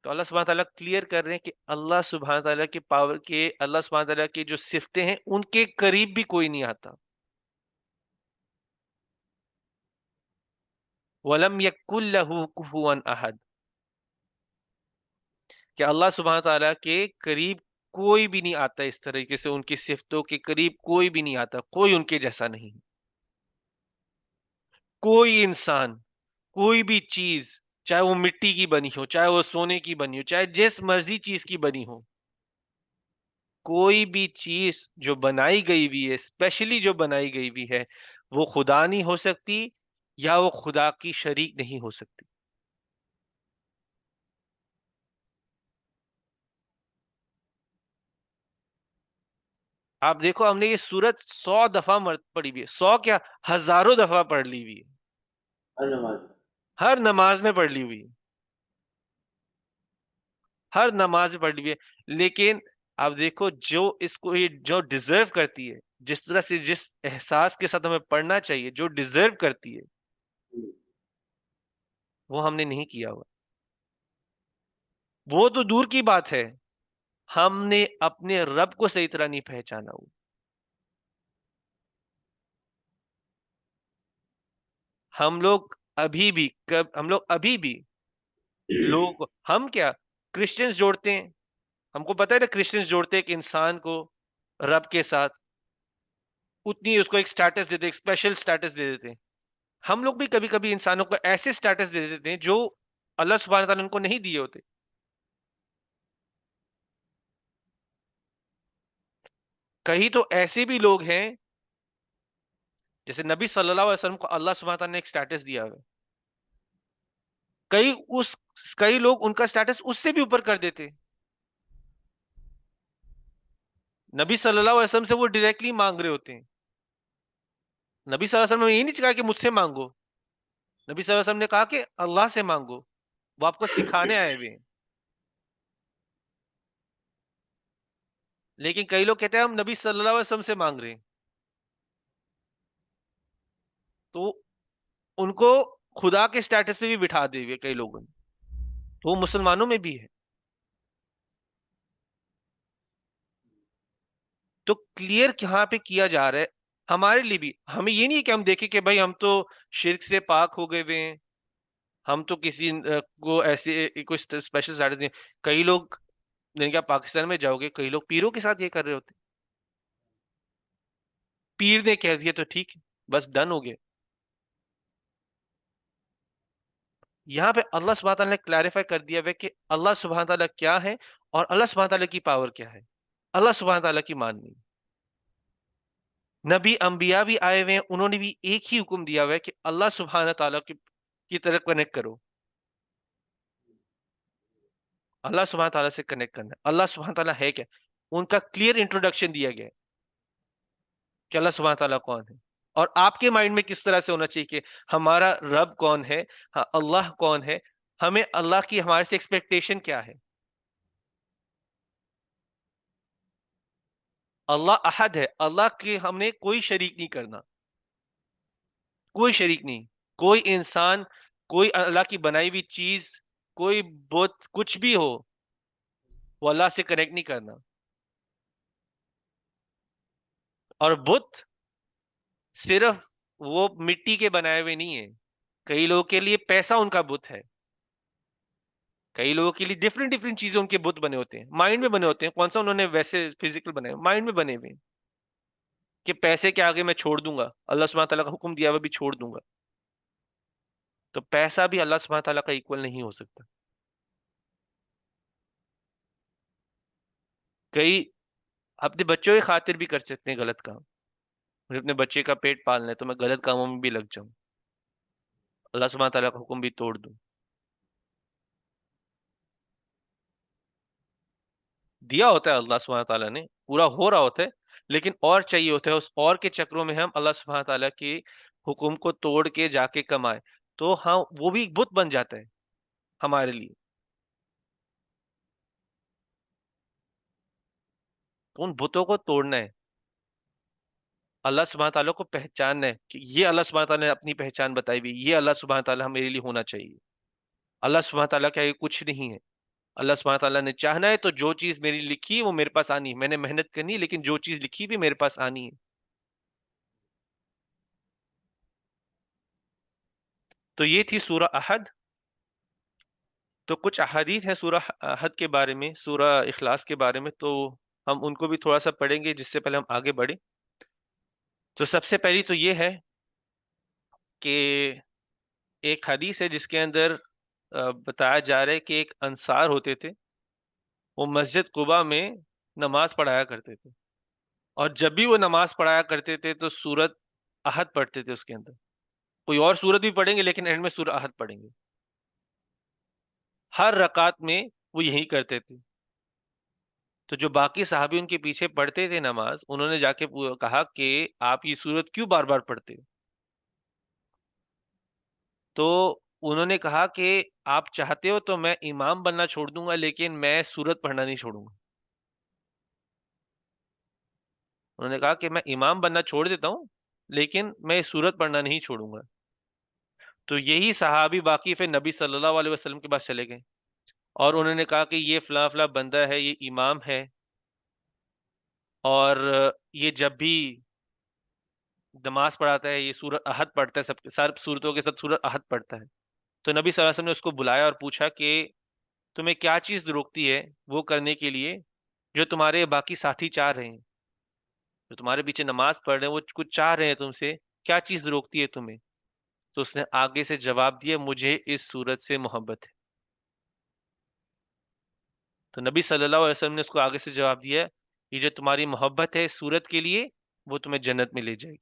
तो अल्लाह सुब्हानहू तआला क्लियर कर रहे हैं कि अल्लाह सुब्हानहू तआला की पावर के, अल्लाह सुब्हानहू तआला की जो सिफतें हैं उनके करीब भी कोई नहीं आता। वलम यकुल लहू कुफुवन अहद, कि अल्लाह सुब्हानहू तआला के करीब कोई भी नहीं आता, इस तरीके से उनकी सिफतों के करीब कोई भी नहीं आता, कोई उनके जैसा नहीं। कोई इंसान, कोई भी चीज, चाहे वो मिट्टी की बनी हो, चाहे वो सोने की बनी हो, चाहे जिस मर्जी चीज की बनी हो, कोई भी चीज जो बनाई गई हुई है, स्पेशली जो बनाई गई हुई है, वो खुदा नहीं हो सकती, या वो खुदा की शरीक नहीं हो सकती। आप देखो, हमने ये सूरत 100 दफा पढ़ी हुई है, 100 क्या, हजारों दफा पढ़ ली हुई है, धन्यवाद। हर नमाज में पढ़ ली हुई है, हर नमाज में पढ़ ली हुई है। लेकिन आप देखो, जो इसको ये जो डिजर्व करती है, जिस तरह से, जिस एहसास के साथ हमें पढ़ना चाहिए, जो डिजर्व करती है, वो हमने नहीं किया हुआ। वो तो दूर की बात है, हमने अपने रब को सही तरह नहीं पहचाना हुआ। हम लोग अभी भी, कब हम लोग अभी भी, लोग हम क्या, क्रिश्चियंस जोड़ते हैं, हमको पता है ना, क्रिश्चियंस जोड़ते हैं एक इंसान को रब के साथ, उतनी उसको एक स्टेटस देते, एक स्पेशल स्टेटस दे देते हैं। हम लोग भी कभी कभी इंसानों को ऐसे स्टेटस दे देते हैं जो अल्लाह सुब्हानहू तआला ने उनको नहीं दिए होते। कहीं तो ऐसे भी लोग हैं, जैसे नबी सल्लल्लाहु अलैहि वसल्लम को अल्लाह सुब्हानहू तआला ने एक स्टेटस दिया हुआ है, कई उस कई लोग उनका स्टेटस उससे भी ऊपर कर देते हैं। नबी सल्लल्लाहु अलैहि वसल्लम से वो डायरेक्टली मांग रहे होते हैं। नबी सल्लल्लाहु अलैहि वसल्लम ने ये नहीं कहा कि मुझसे मांगो, नबी सल्लल्लाहु अलैहि वसल्लम ने कहा कि अल्लाह से मांगो, वो आपको सिखाने आए हुए हैं। लेकिन कई लोग कहते हैं हम नबी सल्लल्लाहु अलैहि वसल्लम से मांग रहे हैं, तो उनको खुदा के स्टेटस पे भी बिठा दिए हुए कई लोगों ने, तो वो मुसलमानों में भी है। तो क्लियर यहाँ पे किया जा रहा है हमारे लिए भी, हमें ये नहीं है कि हम देखें कि भाई हम तो शिर्क से पाक हो गए हुए हैं, हम तो किसी को ऐसे कोई स्पेशल स्टेटस नहीं। कई लोग, नहीं, क्या पाकिस्तान में जाओगे, कई लोग पीरों के साथ ये कर रहे होते हैं, पीर ने कह दिया तो ठीक है, बस डन हो गया। यहाँ पे अल्लाह सुब्हानहू तआला ने क्लैरिफाई कर दिया है कि अल्लाह सुब्हानहू तआला क्या है, और अल्लाह सुब्हानहू तआला की पावर क्या है, अल्लाह सुब्हानहू तआला की माननी। नबी अंबिया भी आए हुए हैं, उन्होंने भी एक ही हुक्म दिया हुआ है कि अल्लाह सुब्हानहू तआला की तरफ कनेक्ट करो, अल्लाह सुब्हानहू तआला से कनेक्ट करना है। अल्लाह सुब्हानहू तआला है क्या, उनका क्लियर इंट्रोडक्शन दिया गया है कि अल्लाह सुब्हानहू तआला कौन है। और आपके माइंड में किस तरह से होना चाहिए कि हमारा रब कौन है, हाँ, अल्लाह कौन है, हमें अल्लाह की हमारे से एक्सपेक्टेशन क्या है। अल्लाह अहद है, अल्लाह के हमने कोई शरीक नहीं करना, कोई शरीक नहीं, कोई इंसान, कोई अल्लाह की बनाई हुई चीज, कोई बुत, कुछ भी हो, वो अल्लाह से कनेक्ट नहीं करना। और बुत सिर्फ वो मिट्टी के बनाए हुए नहीं है, कई लोगों के लिए पैसा उनका बुत है। कई लोगों के लिए डिफरेंट डिफरेंट चीजें उनके बुत बने होते हैं, माइंड में बने होते हैं। कौन सा उन्होंने वैसे फिजिकल बनाए, माइंड में बने हुए हैं कि पैसे के आगे मैं छोड़ दूंगा, अल्लाह सुब्हानहू तआला का हुक्म दिया हुआ भी छोड़ दूंगा। तो पैसा भी अल्लाह सुब्हानहू तआला का इक्वल नहीं हो सकता। कई अपने बच्चों की खातिर भी कर सकते हैं गलत काम। मुझे अपने बच्चे का पेट पालना है तो मैं गलत कामों में भी लग जाऊं, अल्लाह सुब्हानहू तआला का हुक्म भी तोड़ दूं। दिया होता है अल्लाह सुब्हानहू तआला ने, पूरा हो रहा होता है, लेकिन और चाहिए होता है, उस और के चक्रों में हम अल्लाह सुब्हानहू तआला के हुक्म को तोड़ के जाके कमाए, तो हाँ वो भी एक बुत बन जाता है हमारे लिए। तो उन बुतों को तोड़ना है, अल्लाह सुब्हानहू तआला को पहचानना है कि ये अल्लाह सुब्हानहू तआला ने अपनी पहचान बताई हुई, ये अल्लाह सुब्हानहू तआला मेरे लिए होना चाहिए। अल्लाह सुब्हानहू तआला क्या ये कुछ नहीं है। अल्लाह सुब्हानहू तआला ने चाहना है तो जो चीज मेरी लिखी है वो मेरे पास आनी है, मैंने मेहनत करनी है, लेकिन जो चीज लिखी भी मेरे पास आनी है। तो ये थी सूरह अहद। तो कुछ अहादीथ है सूरह अहद के बारे में, सूरह इखलास के बारे में, तो हम उनको भी थोड़ा सा पढ़ेंगे जिससे पहले हम आगे बढ़े। तो सबसे पहली तो ये है कि एक हदीस है जिसके अंदर बताया जा रहा है कि एक अंसार होते थे, वो मस्जिद कुबा में नमाज पढ़ाया करते थे, और जब भी वो नमाज पढ़ाया करते थे तो सूरत अहद पढ़ते थे उसके अंदर। कोई और सूरत भी पढ़ेंगे लेकिन एंड में सूरह अहद पढ़ेंगे। हर रकात में वो यही करते थे। तो जो बाकी साहबी उनके पीछे पढ़ते थे नमाज, उन्होंने जाके कहा कि आप ये सूरत क्यों बार बार पढ़ते हो? तो उन्होंने कहा कि आप चाहते हो तो मैं इमाम बनना छोड़ दूंगा, लेकिन मैं सूरत पढ़ना नहीं छोड़ूंगा। उन्होंने कहा कि मैं इमाम बनना छोड़ देता हूँ, लेकिन मैं सूरत पढ़ना नहीं छोड़ूंगा। तो यही सहाबी बाकी फिर नबी सल्लल्लाहु अलैहि वसल्लम के पास चले गए, और उन्होंने कहा कि ये फला फला बंदा है, ये इमाम है, और ये जब भी नमाज पढ़ाता है ये सूरत अहद पढ़ता है, सब सार सूरतों के साथ सूरत अहद पढ़ता है। तो नबी सल्लल्लाहु अलैहि वसल्लम ने उसको बुलाया और पूछा कि तुम्हें क्या चीज रोकती है वो करने के लिए जो तुम्हारे बाकी साथी चाह रहे हैं, जो तुम्हारे पीछे नमाज पढ़ रहे हैं वो कुछ चाह रहे हैं तुमसे, क्या चीज रोकती है तुम्हें? तो उसने आगे से जवाब दिया, मुझे इस सूरत से मोहब्बत है। तो नबी सल्लल्लाहु अलैहि वसल्लम ने उसको आगे से जवाब दिया, ये जो तुम्हारी मोहब्बत है इस सूरत के लिए, वो तुम्हें जन्नत में ले जाएगी।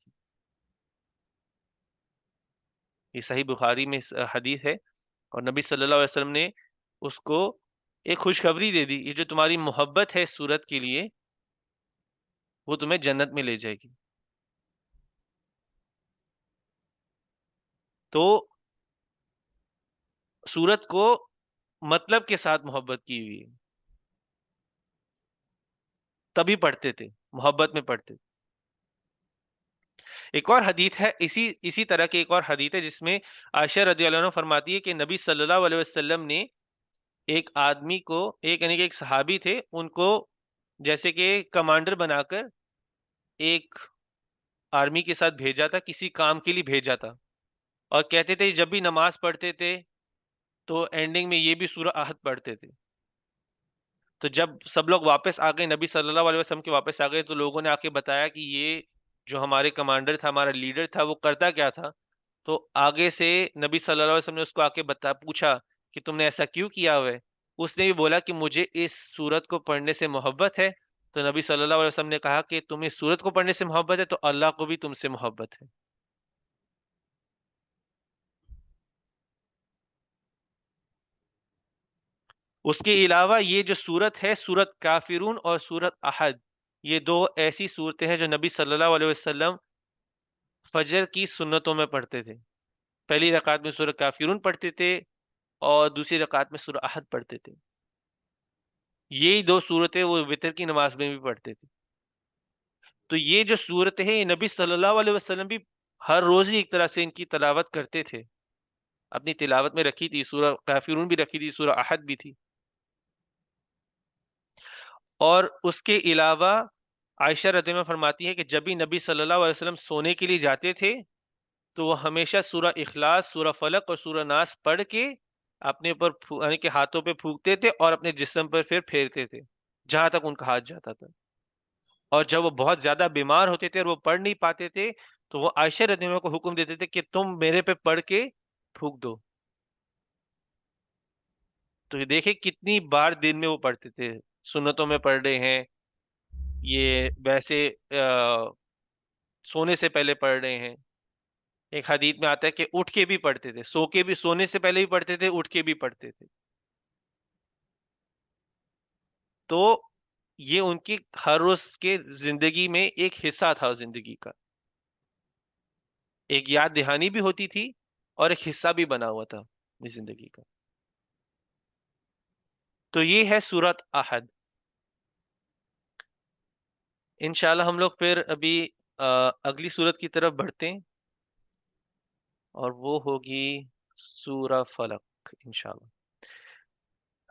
ये सही बुखारी में हदीस है। और नबी सल्लल्लाहु अलैहि वसल्लम ने उसको एक खुशखबरी दे दी, ये जो तुम्हारी मोहब्बत है इस सूरत के लिए, वो तुम्हें जन्नत में ले जाएगी। तो सूरत को मतलब के साथ मोहब्बत की हुई है, तभी पढ़ते थे, मोहब्बत में पढ़ते थे। एक और हदीत है, इसी इसी तरह की एक और हदीत है जिसमें आयशा रदियल्लाहु अन्हा फरमाती है कि नबी सल्लल्लाहु अलैहि वसल्लम ने एक आदमी को, एक यानी कि एक सहाबी थे, उनको जैसे कि कमांडर बनाकर एक आर्मी के साथ भेजा था, किसी काम के लिए भेजा था, और कहते थे जब भी नमाज पढ़ते थे तो एंडिंग में ये भी सूरह अहद पढ़ते थे। तो जब सब लोग वापस आ गए, नबी सल्लल्लाहु अलैहि वसल्लम के वापस आ गए, तो लोगों ने आके बताया कि ये जो हमारे कमांडर था, हमारा लीडर था, वो करता क्या था। तो आगे से नबी सल्लल्लाहु अलैहि वसल्लम ने उसको आके पूछा कि तुमने ऐसा क्यों किया हुआ है? उसने भी बोला कि मुझे इस सूरत को पढ़ने से मोहब्बत है। तो नबी सल्लल्लाहु अलैहि वसल्लम ने कहा कि तुम्हें इस सूरत को पढ़ने से मोहब्बत है तो अल्लाह को भी तुमसे मोहब्बत है। उसके अलावा ये जो सूरत है, सूरत काफिरून और सूरत अहद, ये दो ऐसी सूरतें हैं जो नबी सल्लल्लाहु अलैहि वसल्लम फजर की सुन्नतों में पढ़ते थे। पहली रकात में सूरह काफिरून पढ़ते थे, और दूसरी रकात में सूरह अहद पढ़ते थे। यही दो सूरतें वो वितर की नमाज में भी पढ़ते थे। तो ये जो सूरतें हैं, ये नबी सल्लल्लाहु अलैहि वसल्लम भी हर रोज ही एक तरह से इनकी तिलावत करते थे, अपनी तिलावत में रखी थी। सूरह काफिरून भी रखी थी, सूरह अहद भी थी। और उसके अलावा आयशा रज़ियल्लाहु अन्हा फरमाती है कि जब भी नबी सल्लल्लाहु अलैहि वसल्लम सोने के लिए जाते थे, तो वो हमेशा सूरह इखलास, सूरह फलक और सूरह नास पढ़ के अपने ऊपर यानी कि हाथों पे फूंकते थे और अपने जिस्म पर फिर फेरते थे जहां तक उनका हाथ जाता था। और जब वो बहुत ज्यादा बीमार होते थे और वो पढ़ नहीं पाते थे, तो वो आयशा रज़ियल्लाहु अन्हा को हुक्म देते थे कि तुम मेरे पे पढ़ के फूंक दो। तो ये देखे कितनी बार दिन में वो पढ़ते थे। सुन्नतों में पढ़ रहे हैं, ये वैसे सोने से पहले पढ़ रहे हैं। एक हदीस में आता है कि उठ के भी पढ़ते थे, सो के भी, सोने से पहले भी पढ़ते थे, उठ के भी पढ़ते थे। तो ये उनकी हर रोज के जिंदगी में एक हिस्सा था जिंदगी का। एक याद दहानी भी होती थी और एक हिस्सा भी बना हुआ था इस जिंदगी का। तो ये है सूरत अहद। इंशाल्लाह हम लोग फिर अभी अगली सूरत की तरफ बढ़ते हैं, और वो होगी सूरा फलक इंशाल्लाह।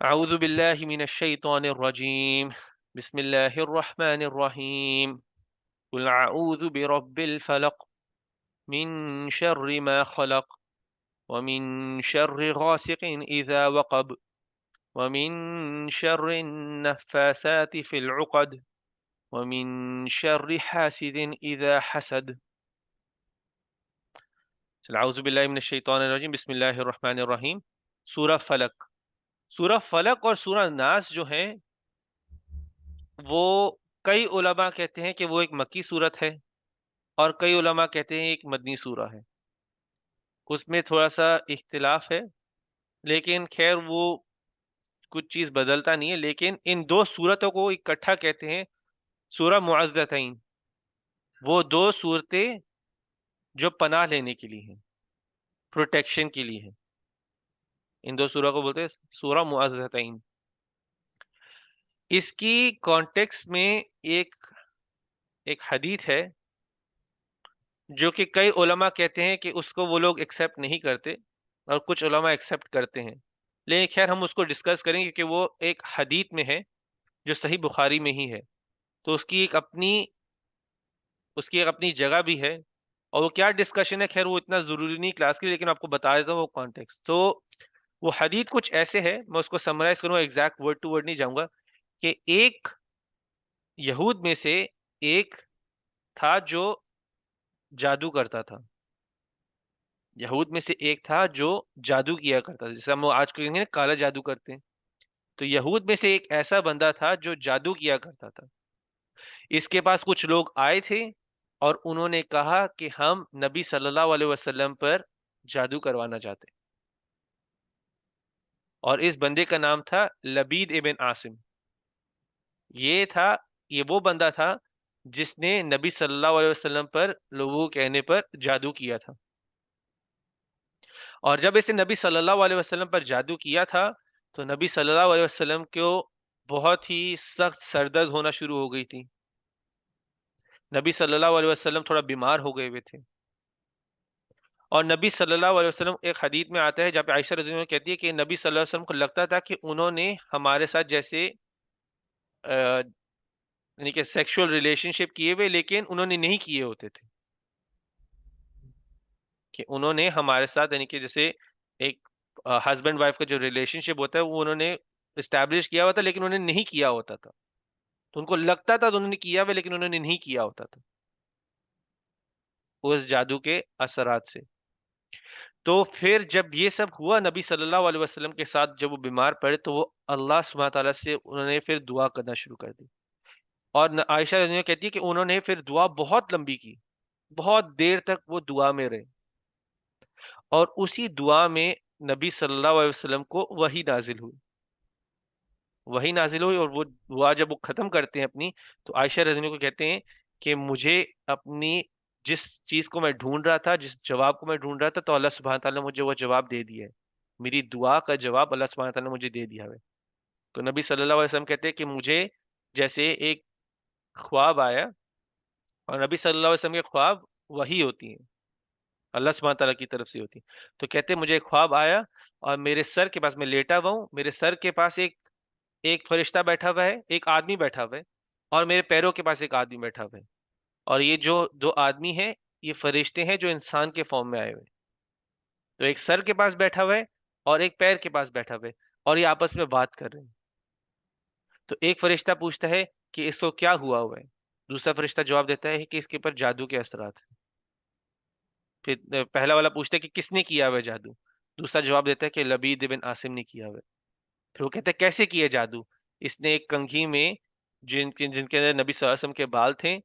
अऊज़ु बिल्लाहि मिनश शैतानिर रजीम। बिस्मिल्लाहिर रहमानिर रहीम। कुल अऊज़ु बिरब्बिल फलक मिन शर्रि मा खलक व मिन शर्रि गासिकिन इज़ा वक़ब व मिन शर्रि नफ़्फ़ासाति फ़िल उक़द व मिन शर्रि हासिदिन इज़ा हसद। अऊज़ु बिल्लाहि मिनश शैतानिर रजीम। बिस्मिल्लाहिर रहमानिर रहीम। सूरा फलक। सूरा फलक और सूरा नास जो है, वो कई उलमा कहते हैं कि वो एक मक्की सूरत है, और कई उलमा कहते हैं एक मदनी सूरा है। उसमें थोड़ा सा इख्तिलाफ है, लेकिन खैर वो कुछ चीज बदलता नहीं है। लेकिन इन दो सूरतों को इकट्ठा कहते हैं सूरा मुअज़्ज़तैन। वो दो सूरतें जो पनाह लेने के लिए हैं, प्रोटेक्शन के लिए हैं। इन दो सूरा को बोलते हैं सूरा मुअज़्ज़तैन। इसकी कॉन्टेक्स्ट में एक एक हदीस है जो कि कई उलमा कहते हैं कि उसको वो लोग एक्सेप्ट नहीं करते, और कुछ उलमा एक्सेप्ट करते हैं। लेकिन खैर हम उसको डिस्कस करेंगे क्योंकि वो एक हदीस में है जो सही बुखारी में ही है। तो उसकी एक अपनी जगह भी है। और वो क्या डिस्कशन है, खैर वो इतना जरूरी नहीं क्लास के लिए, लेकिन आपको बता देता हूँ वो कॉन्टेक्स्ट। तो वो हदीस कुछ ऐसे है, मैं उसको समराइज करूँ, एग्जैक्ट वर्ड टू वर्ड नहीं जाऊंगा, कि एक यहूद में से एक था जो जादू करता था। यहूद में से एक था जो जादू किया करता था, जैसे हम लोग आज कहेंगे ना काला जादू करते हैं। तो यहूद में से एक ऐसा बंदा था जो जादू किया करता था। इसके पास कुछ लोग आए थे और उन्होंने कहा कि हम नबी सल्लल्लाहु अलैहि वसल्लम पर जादू करवाना चाहते हैं। और इस बंदे का नाम था लबीद इब्न आसिम। ये था ये वो बंदा था जिसने नबी सल्लल्लाहु अलैहि वसल्लम पर लोगों के कहने पर जादू किया था। और जब इसने नबी सल्लल्लाहु अलैहि वसल्लम पर जादू किया था, तो नबी सल्लल्लाहु अलैहि वसल्लम को बहुत ही सख्त सरदर्द होना शुरू हो गई थी। नबी सल्लल्लाहु अलैहि वसल्लम थोड़ा बीमार हो गए हुए थे। और नबी सल्लल्लाहु अलैहि वसल्लम, एक हदीस में आता है जहाँ पे आयशा रज़ियल्लाहु अन्हा कहती है कि नबी सल्लल्लाहु अलैहि वसल्लम को लगता था कि उन्होंने हमारे साथ जैसे यानी कि सेक्सुअल रिलेशनशिप किए हुए, लेकिन उन्होंने नहीं किए होते थे। कि उन्होंने हमारे साथ यानी कि जैसे एक हस्बैंड वाइफ का जो रिलेशनशिप होता है वो उन्होंने इस्टेब्लिश किया हुआ था, लेकिन उन्होंने नहीं किया होता था। तो उनको लगता था तो उन्होंने किया हुआ, लेकिन उन्होंने नहीं किया होता था उस जादू के असरात से। तो फिर जब ये सब हुआ नबी सल्लल्लाहु अलैहि वसल्लम के साथ, जब वो बीमार पड़े, तो वो अल्लाह सुब्हानहू तआला से उन्होंने फिर दुआ करना शुरू कर दी। और आयशा रज़ियल्लाहु कहती है कि उन्होंने फिर दुआ बहुत लंबी की, बहुत देर तक वो दुआ में रहे। और उसी दुआ में नबी सल्लल्लाहु अलैहि वसल्लम को वही नाजिल हुई। और वो दुआ जब वो खत्म करते हैं अपनी, तो आयशा रज़ी अल्लाह को कहते हैं कि मुझे अपनी जिस चीज को मैं ढूंढ रहा था, जिस जवाब को मैं ढूंढ रहा था, तो अल्लाह सुब्हानहू तआला ने मुझे वो जवाब दे दिया है। मेरी दुआ का जवाब अल्लाह सुब्हानहू तआला ने मुझे दे दिया है। तो नबी सल्लल्लाहु अलैहि वसल्लम कहते हैं कि मुझे जैसे एक ख्वाब आया, और नबी सल्लल्लाहु अलैहि वसल्लम के ख्वाब वही होती हैं, अल्लाह सुब्हानहू तआला की तरफ से होती हैं। तो कहते हैं मुझे एक ख्वाब आया, और मेरे सर के पास, मैं लेटा हुआ हूँ, मेरे सर के पास एक एक फरिश्ता बैठा हुआ है, एक आदमी बैठा हुआ है, और मेरे पैरों के पास एक आदमी बैठा हुआ है। और ये जो दो आदमी हैं, ये फरिश्ते हैं जो इंसान के फॉर्म में आए हुए हैं। तो एक सर के पास बैठा हुआ है, और एक पैर के पास बैठा हुआ है और ये आपस में बात कर रहे हैं। तो एक फरिश्ता पूछता है कि इसको क्या हुआ है। दूसरा फरिश्ता जवाब देता है कि इसके ऊपर जादू के असरात हैं। फिर पहला वाला पूछता है कि किसने किया हुआ है जादू। दूसरा जवाब देता है कि लबीद इब्न आसिम ने किया हुआ है। फिर वो कहता है कैसे किया जादू। इसने एक कंघी में जिनके जिनके अंदर नबी सल्लल्लाहु अलैहि वसल्लम के बाल थे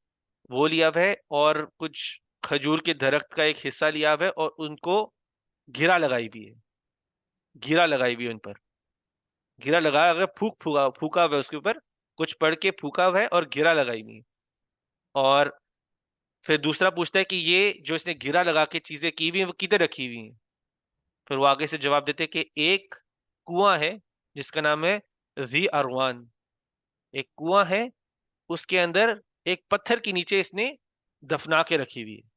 वो लिया हुआ है और कुछ खजूर के दरख्त का एक हिस्सा लिया हुआ है और उनको घिरा लगाई हुई है। घिरा लगाई हुई है उन पर। घिरा लगा अगर फूका फूका हुआ है उसके ऊपर। कुछ पढ़ के फूका हुआ है और घिरा लगाई हुई है। और फिर दूसरा पूछता है कि ये जो इसने घिरा लगा के चीजें की हुई हैं वो किधर रखी हुई हैं। फिर वो आगे से जवाब देते हैं कि एक कुआं है जिसका नाम है जी अरवान। एक कुआं है उसके अंदर एक पत्थर के नीचे इसने दफना के रखी हुई है।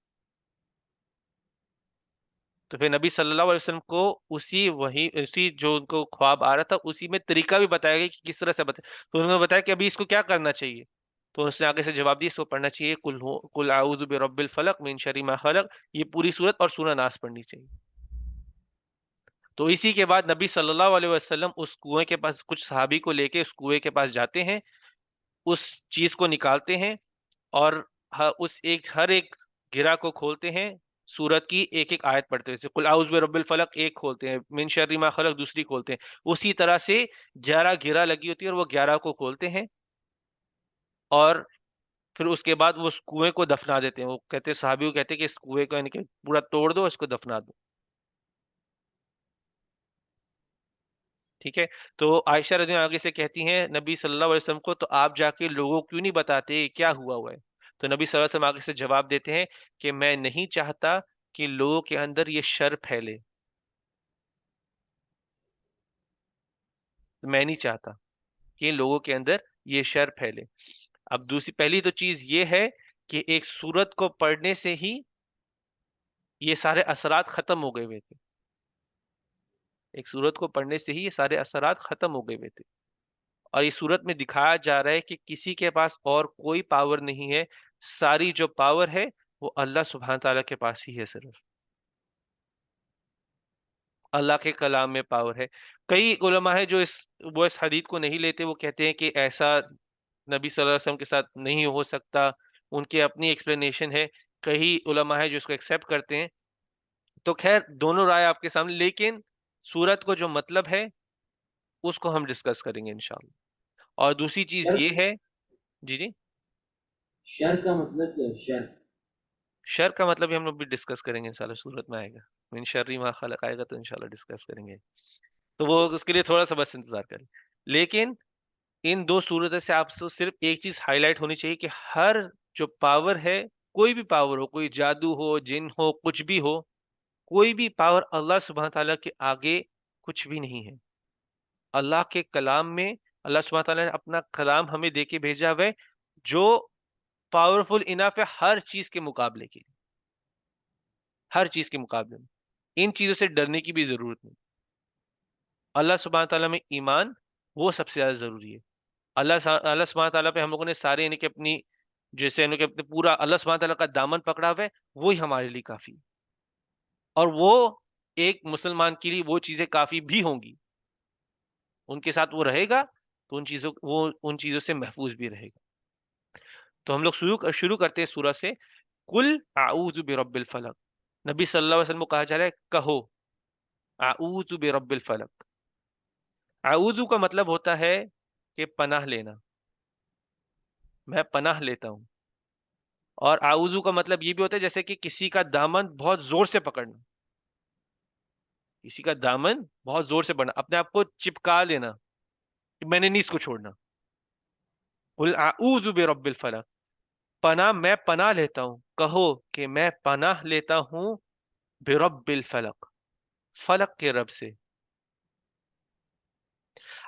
तो फिर नबी सल्लल्लाहु अलैहि वसल्लम को उसी जो उनको ख्वाब आ रहा था उसी में तरीका भी बताया गया कि किस तरह से बताया। तो उन्होंने बताया कि अभी इसको क्या करना चाहिए। तो उसने आगे से जवाब दिया इसको पढ़ना चाहिए कुल आऊज़ु बिरब्बिल फलक मिन शर्रि मा खलक। ये पूरी सूरत और सूरह नास पढ़नी चाहिए। तो इसी के बाद नबी सल्लल्लाहु अलैहि वसल्लम उस कुएं के पास कुछ सहाबी को लेके उस कुएं के पास जाते हैं। उस चीज को निकालते हैं और उस एक हर एक गिरा को खोलते हैं। सूरत की एक एक आयत पढ़ते हुए जैसे कुल आउज़ बिरब्बिल फलक एक खोलते हैं, मिन शर्रि मा खलक दूसरी खोलते हैं। उसी तरह से 11 गिरा लगी होती है और वो 11 को खोलते हैं और फिर उसके बाद वो उस कुएं को दफना देते हैं। वो कहते हैं सहाबी को कहते हैं कि इस कुएं को यानी कि पूरा तोड़ दो इसको दफना दो। ठीक है। तो आयशा रज़ी आगे से कहती हैं नबी सल्लल्लाहु अलैहि वसल्लम को तो आप जाके लोगों को क्यों नहीं बताते क्या हुआ है। तो नबी सल्लल्लाहु अलैहि वसल्लम आगे से जवाब देते हैं कि मैं नहीं चाहता कि लोगों के अंदर ये शर फैले। मैं नहीं चाहता कि लोगों के अंदर ये शर फैले। अब दूसरी पहली तो चीज ये है कि एक सूरत को पढ़ने से ही ये सारे असरात खत्म हो गए हुए थे। एक सूरत को पढ़ने से ही ये सारे असरात खत्म हो गए हुए थे। और इस सूरत में दिखाया जा रहा है कि किसी के पास और कोई पावर नहीं है। सारी जो पावर है वो अल्लाह सुब्हान ताला के पास ही है सिर्फ। अल्लाह के कलाम में पावर है। कई उलमा है जो इस हदीस को नहीं लेते। वो कहते हैं कि ऐसा नबी सल्लल्लाहु अलैहि वसल्लम के साथ नहीं हो सकता। उनकी अपनी एक्सप्लेनेशन है। कई उलमा है जो इसको एक्सेप्ट करते हैं। तो खैर दोनों राय आपके सामने लेकिन सूरत को जो मतलब है उसको हम डिस्कस करेंगे इंशाल्लाह। और दूसरी चीज शर ये है। जी जी। शर का मतलब क्या है? शर शर का मतलब भी हम लोग भी डिस्कस करेंगे इंशाल्लाह सूरत में आएगा। मिन शर्रि मा खलक आएगा तो इंशाल्लाह डिस्कस करेंगे। तो वो उसके लिए थोड़ा सा बस इंतजार करें। लेकिन इन दो सूरतों से आपसे सिर्फ एक चीज हाईलाइट होनी चाहिए कि हर जो पावर है कोई भी पावर हो कोई जादू हो जिन हो कुछ भी हो कोई भी पावर अल्लाह सुब्हान ताला के आगे कुछ भी नहीं है। अल्लाह के कलाम में अल्लाह सुब्हान ताला ने अपना कलाम हमें दे के भेजा हुआ है जो पावरफुल इनफ है हर चीज के मुकाबले के लिए। हर चीज के मुकाबले में इन चीजों से डरने की भी जरूरत नहीं। अल्लाह सुब्हान ताला में ईमान वो सबसे ज्यादा जरूरी है। अल्लाह सुब्हान ताला पे हम लोगों ने सारे यानी कि अपनी जैसे यानी कि अपने पूरा अल्लाह सुब्हान ताला का दामन पकड़ा हुआ है वो ही हमारे लिए काफी है। और वो एक मुसलमान के लिए वो चीजें काफी भी होंगी। उनके साथ वो रहेगा तो उन चीजों से महफूज भी रहेगा। तो हम लोग शुरू करते हैं सूरह से। कुल आऊज़ु बिरब्बिल फलक। नबी सल्लल्लाहु अलैहि वसल्लम को कहा जा रहा है कहो आऊज़ु बिरब्बिल फलक। आऊज़ु का मतलब होता है कि पनाह लेना। मैं पनाह लेता हूँ। और आऊज़ु का मतलब ये भी होता है जैसे कि किसी का दामन बहुत जोर से पकड़ना। किसी का दामन बहुत जोर से पकड़ना अपने आप को चिपका लेना कि मैंने नहीं इसको छोड़ना। कुल आऊज़ु बिरब्बिल फलक। पनाह मैं पनाह लेता हूँ कहो कि मैं पनाह लेता हूँ बिरब्बिल फलक। फलक के रब से।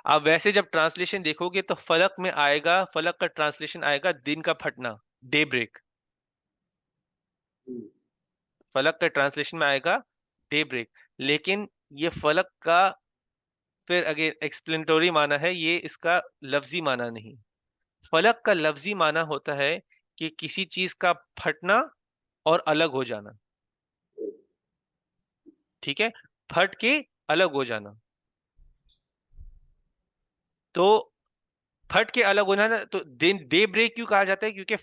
आप वैसे जब ट्रांसलेशन देखोगे तो फलक में आएगा फलक का ट्रांसलेशन आएगा दिन का फटना डे ब्रेक। फलक का ट्रांसलेशन में आएगा डे ब्रेक। लेकिन ये फलक का फिर अगेन एक्सप्लेनेटरी माना है ये इसका लफ्जी माना नहीं। फलक का लफ्जी माना होता है कि किसी चीज का फटना और अलग हो जाना। ठीक है। फट के अलग हो जाना। तो फट के अलग होना ना, तो दिन डे ब्रेक क्यों कहा जाता है? क्योंकि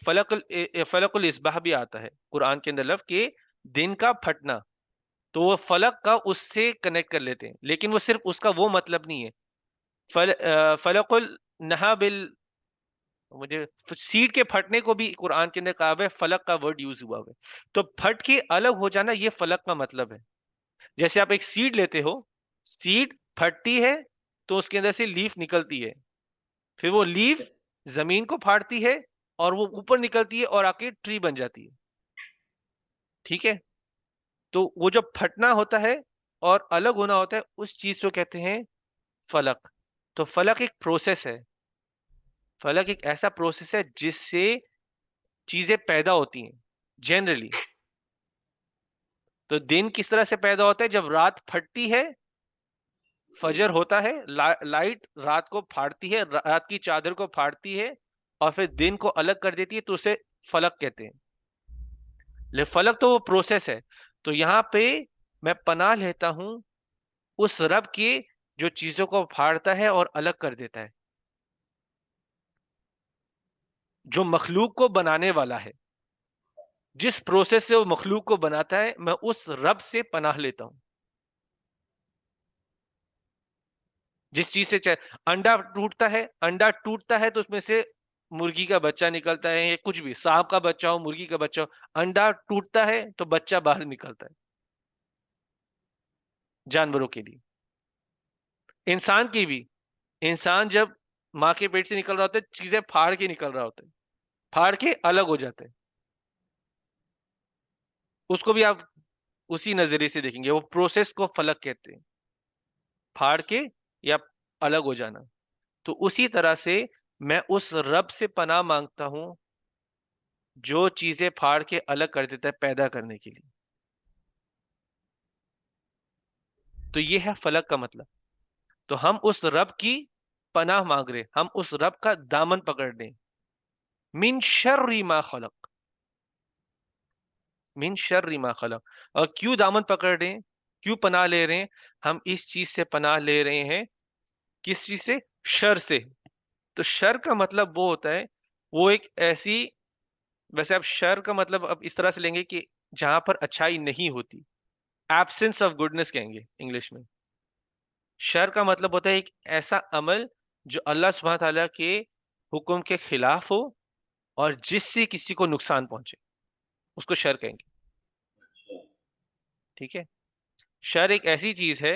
फलकुल इस्बाह भी आता है कुरान के अंदर लफ्ज के दिन का फटना, तो वो फलक का उससे कनेक्ट कर लेते हैं, लेकिन वो सिर्फ उसका वो मतलब नहीं है। फलकुल नहा बिल, मुझे सीड के फटने को भी कुरान के अंदर कहा हुआ है, फलक का वर्ड यूज हुआ है। तो फट के अलग हो जाना ये फलक का मतलब है। जैसे आप एक सीड लेते हो, सीड फटती है तो उसके अंदर से लीफ निकलती है, फिर वो लीफ अच्छा। जमीन को फाड़ती है और वो ऊपर निकलती है और आके ट्री बन जाती है। ठीक है? तो वो जो फटना होता है और अलग होना होता है, उस चीज को कहते हैं फलक। तो फलक एक प्रोसेस है, फलक एक ऐसा प्रोसेस है जिससे चीजें पैदा होती हैं जनरली। तो दिन किस तरह से पैदा होता है? जब रात फटती है, फजर होता है, लाइट रात को फाड़ती है, रात की चादर को फाड़ती है और फिर दिन को अलग कर देती है, तो उसे फलक कहते हैं। ले फलक तो वो प्रोसेस है। तो यहाँ पे मैं पनाह लेता हूं उस रब की जो चीजों को फाड़ता है और अलग कर देता है, जो मखलूक को बनाने वाला है। जिस प्रोसेस से वो मखलूक को बनाता है, मैं उस रब से पनाह लेता हूं। जिस चीज से चाहे अंडा टूटता है तो उसमें से मुर्गी का बच्चा निकलता है, या कुछ भी, सांप का बच्चा हो, मुर्गी का बच्चा हो, अंडा टूटता है तो बच्चा बाहर निकलता है। जानवरों के लिए, इंसान की भी, इंसान जब माँ के पेट से निकल रहा होता है, चीजें फाड़ के निकल रहा होता है, फाड़ के अलग हो जाता है। उसको भी आप उसी नजरिए से देखेंगे, वो प्रोसेस को फलक कहते हैं, फाड़ के या अलग हो जाना। तो उसी तरह से मैं उस रब से पनाह मांगता हूं जो चीजें फाड़ के अलग कर देता है पैदा करने के लिए। तो ये है फलक का मतलब। तो हम उस रब की पनाह मांग रहे, हम उस रब का दामन पकड़ रहे। मिन शर्री मा खलक, मिन शर्री मा खलक। और क्यों दामन पकड़ रहे हैं, क्यों पनाह ले रहे हैं? हम इस चीज से पनाह ले रहे हैं, किस चीज से? शर से। तो शर का मतलब वो होता है, वो एक ऐसी, वैसे आप शर का मतलब अब इस तरह से लेंगे कि जहां पर अच्छाई नहीं होती, एब्सेंस ऑफ गुडनेस कहेंगे इंग्लिश में। शर का मतलब होता है एक ऐसा अमल जो अल्लाह सुब्हानहू तआला के हुक्म के खिलाफ हो और जिससे किसी को नुकसान पहुंचे, उसको शर कहेंगे। अच्छा। ठीक है? शर एक ऐसी चीज है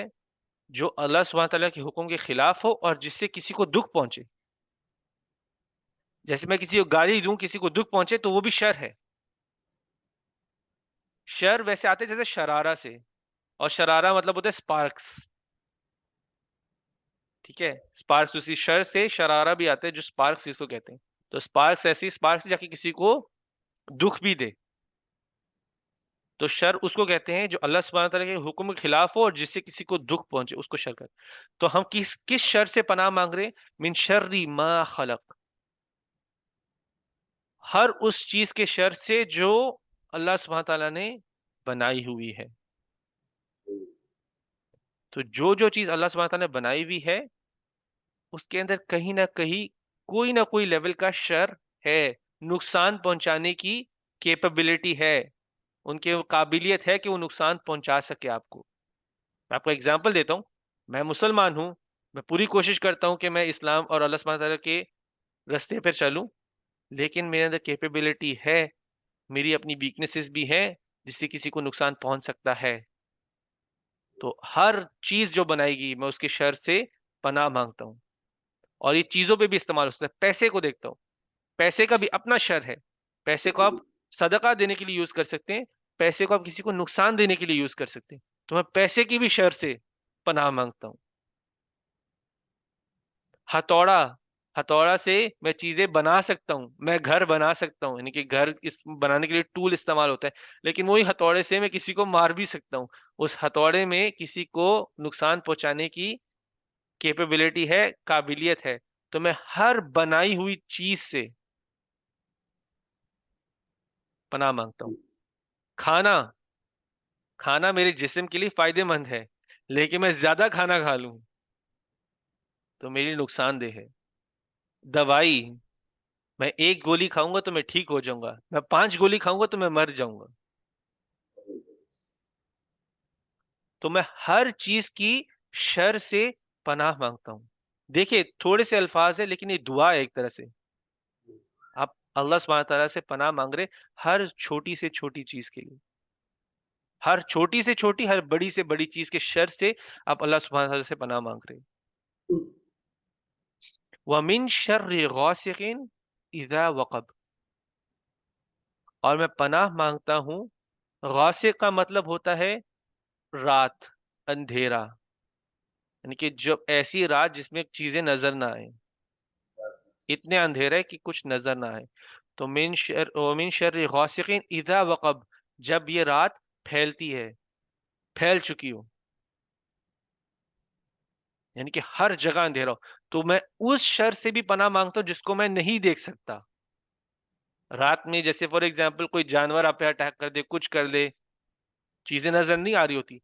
जो अल्लाह सुब्हानहू तआला के हुक्म के खिलाफ हो और जिससे किसी को दुख पहुंचे। जैसे मैं किसी को गाली दूं, किसी को दुख पहुंचे, तो वो भी शर है। शर वैसे आते हैं जैसे शरारा से, और शरारा मतलब होता है स्पार्क्स। ठीक है? स्पार्क्स, उसी शर से शरारा भी आता है, जो स्पार्क्स जिसको कहते हैं। तो स्पार्क्स, ऐसी स्पार्क्स जाके किसी को दुख भी दे, तो शर उसको कहते हैं जो अल्लाह सुब्हानहू तआला के हुक्म के खिलाफ हो और जिससे किसी को दुख पहुंचे, उसको शर कहते हैं। तो हम किस किस शर से पनाह मांग रहे हैं? मिन शर्री मा खलक, हर उस चीज के शर से जो अल्लाह सुब्हानहू तआला ने बनाई हुई है। तो जो जो चीज अल्लाह सुब्हानहू तआला ने बनाई हुई है, उसके अंदर कहीं ना कोई लेवल का शर है, नुकसान पहुंचाने की कैपेबिलिटी है, उनके वो काबिलियत है कि वो नुकसान पहुंचा सके आपको। मैं आपको एग्जांपल देता हूँ। मैं मुसलमान हूँ, मैं पूरी कोशिश करता हूँ कि मैं इस्लाम और अल्लाह सुब्हानहू तआला के रास्ते पर चलूं, लेकिन मेरे अंदर कैपेबिलिटी है, मेरी अपनी वीकनेसेस भी हैं, जिससे किसी को नुकसान पहुंच सकता है। तो हर चीज जो बनाएगी, मैं उसके शर से पनाह मांगता हूँ। और ये चीजों पे भी इस्तेमाल होता है। पैसे को देखता हूँ, पैसे का भी अपना शर है। पैसे को आप सदका देने के लिए यूज कर सकते हैं, पैसे को आप किसी को नुकसान देने के लिए यूज कर सकते हैं। तो मैं पैसे की भी शर से पनाह मांगता हूँ। हथौड़ा, हथौड़ा से मैं चीजें बना सकता हूँ, मैं घर बना सकता हूँ, यानी कि घर इस बनाने के लिए टूल इस्तेमाल होता है। लेकिन वही हथौड़े से मैं किसी को मार भी सकता हूँ। उस हथौड़े में किसी को नुकसान पहुंचाने की कैपेबिलिटी है, काबिलियत है। तो मैं हर बनाई हुई चीज से पनाह मांगता हूँ। खाना, खाना मेरे जिस्म के लिए फायदेमंद है, लेकिन मैं ज्यादा खाना खा लूं तो मेरी नुकसानदेह है। दवाई, मैं एक गोली खाऊंगा तो मैं ठीक हो जाऊंगा, मैं 5 गोली खाऊंगा तो मैं मर जाऊंगा। तो मैं हर चीज की शर से पनाह मांगता हूं। देखिए थोड़े से अल्फाज है लेकिन ये दुआ है एक तरह से। आप अल्लाह सुब्हानहू तआला से पनाह मांग रहे, हर छोटी से छोटी चीज के लिए, हर छोटी से छोटी, हर बड़ी से बड़ी चीज के शर से आप अल्लाह सुब्हानहू तआला से पनाह मांग रहे। व मिन शर्रि गासिकिन इजा वक़ब, और मैं पनाह मांगता हूँ, गासिक का मतलब होता है रात, अंधेरा, यानी कि जब ऐसी रात जिसमें चीजें नजर ना आए, इतने अंधेरे है कि कुछ नजर ना आए। तो मिन शर्रि गासिकिन इजा वक़ब, जब ये रात फैलती है, फैल चुकी हो, यानी कि हर जगह अंधेरा हो, तो मैं उस शर से भी पनाह मांगता हूँ जिसको मैं नहीं देख सकता। रात में जैसे फॉर एग्जाम्पल कोई जानवर आप पे अटैक कर दे, कुछ कर दे, चीजें नजर नहीं आ रही होती,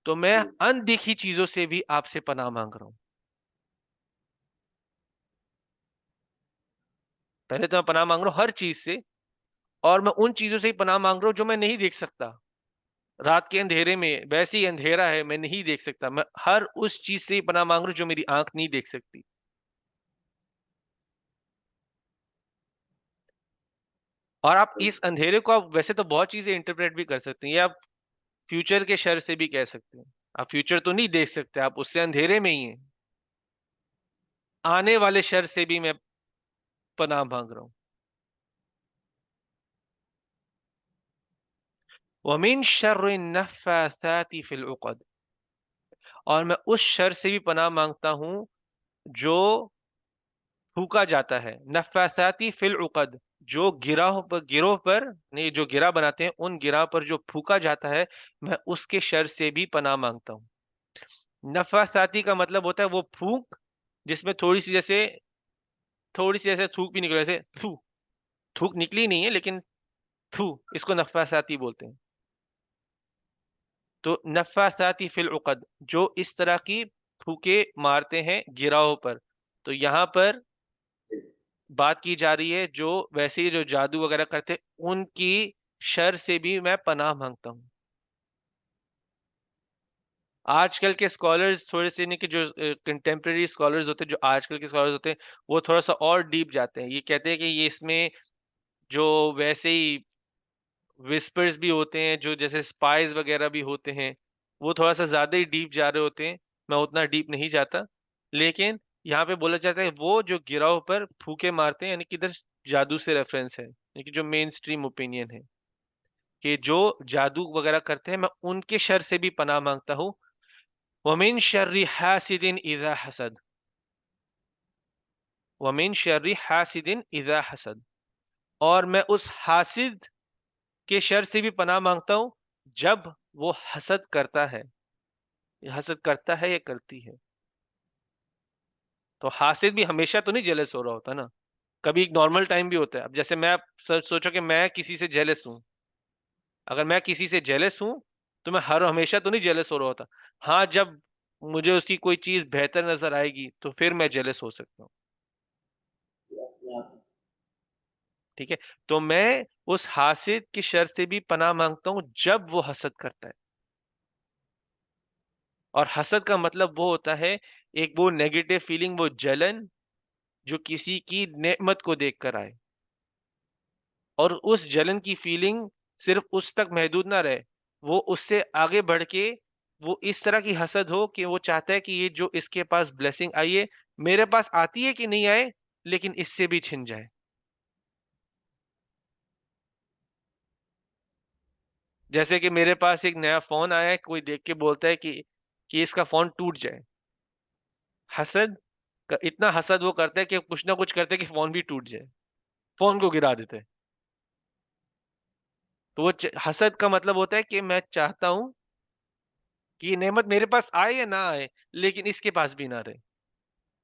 तो मैं अनदेखी चीजों से भी आपसे पनाह मांग रहा हूँ। पहले तो मैं पनाह मांग रहा हूँ हर चीज से, और मैं उन चीजों से ही पनाह मांग रहा हूँ जो मैं नहीं देख सकता। रात के अंधेरे में वैसे ही अंधेरा है, मैं नहीं देख सकता, मैं हर उस चीज से ही पनाह मांग रहा हूँ जो मेरी आंख नहीं देख सकती। और आप इस अंधेरे को, आप वैसे तो बहुत चीजें इंटरप्रेट भी कर सकते हैं, ये आप फ्यूचर के शर से भी कह सकते हैं। आप फ्यूचर तो नहीं देख सकते, आप उससे अंधेरे में ही हैं। आने वाले शर से भी मैं पनाह मांग रहा हूँ। वमिन शर्रि नफ्फासाति फिल उक़द, और मैं उस शर से भी पनाह मांगता हूँ जो फूका जाता है। नफ्फासाति फिल उक़द, जो गिरोह पर नहीं, जो गिरा बनाते हैं उन गिरा पर जो फूका जाता है, मैं उसके शर से भी पनाह मांगता हूँ। नफ्फासाति का मतलब होता है वो फूंक जिसमें थोड़ी सी जैसे थूक भी निकले, जैसे थू, थूक निकली नहीं है लेकिन थू, इसको नफ्फासाती बोलते हैं। तो नफ्फासाती फिल उक़द, जो इस तरह की फूके मारते हैं गिराहों पर। तो यहाँ पर बात की जा रही है जो वैसे ही जो जादू वगैरह करते हैं, उनकी शर से भी मैं पनाह मांगता हूँ। आजकल के स्कॉलर्स थोड़े से, नहीं कि जो कंटेम्प्रेरी स्कॉलर्स होते हैं, जो आजकल के स्कॉलर्स होते हैं, वो थोड़ा सा और डीप जाते हैं। ये कहते हैं कि ये इसमें जो वैसे ही विस्पर्स भी होते हैं, जो जैसे स्पाइस वगैरह भी होते हैं, वो थोड़ा सा ज्यादा ही डीप जा रहे होते हैं। मैं उतना डीप नहीं जाता, लेकिन यहाँ पे बोला जाता है वो जो गिराव पर फूके मारते हैं, यानी कि इधर जादू से रेफरेंस है, यानी कि जो मेन स्ट्रीम ओपिनियन है कि जो जादू वगैरह करते हैं, मैं उनके शर से भी पनाह मांगता हूँ। वमिन शर्रि हासिदिन इज़ा हसद, वमिन शर्रि हासिदिन इज़ा हसद, और मैं उस हासिद के शर से भी पनाह मांगता हूँ जब वो हसद करता है। ये हसद करता है या करती है। तो हासिद भी हमेशा तो नहीं जेलस हो रहा होता ना, कभी एक नॉर्मल टाइम भी होता है। अब जैसे मैं, आप सोचो कि मैं किसी से जेलस हूँ, अगर मैं किसी से जेलस हूँ तो मैं हर हमेशा तो नहीं जेलस हो रहा होता। हाँ, जब मुझे उसकी कोई चीज बेहतर नजर आएगी तो फिर मैं जेलस हो सकता हूँ। ठीक है, तो मैं उस हासिद की शर से भी पनाह मांगता हूँ जब वो हसद करता है। और हसद का मतलब वो होता है, एक वो नेगेटिव फीलिंग, वो जलन जो किसी की नेमत को देखकर आए, और उस जलन की फीलिंग सिर्फ उस तक महदूद ना रहे, वो उससे आगे बढ़ के वो इस तरह की हसद हो कि वो चाहता है कि ये जो इसके पास ब्लेसिंग आई है, मेरे पास आती है कि नहीं आए, लेकिन इससे भी छिन जाए। जैसे कि मेरे पास एक नया फोन आया है, कोई देख के बोलता है कि इसका फोन टूट जाए। हसद इतना हसद वो करता है कि कुछ ना कुछ करते हैं कि फोन भी टूट जाए, फोन को गिरा देते हैं। तो वो हसद का मतलब होता है कि मैं चाहता हूं कि ये नेमत मेरे पास आए या ना आए, लेकिन इसके पास भी ना रहे।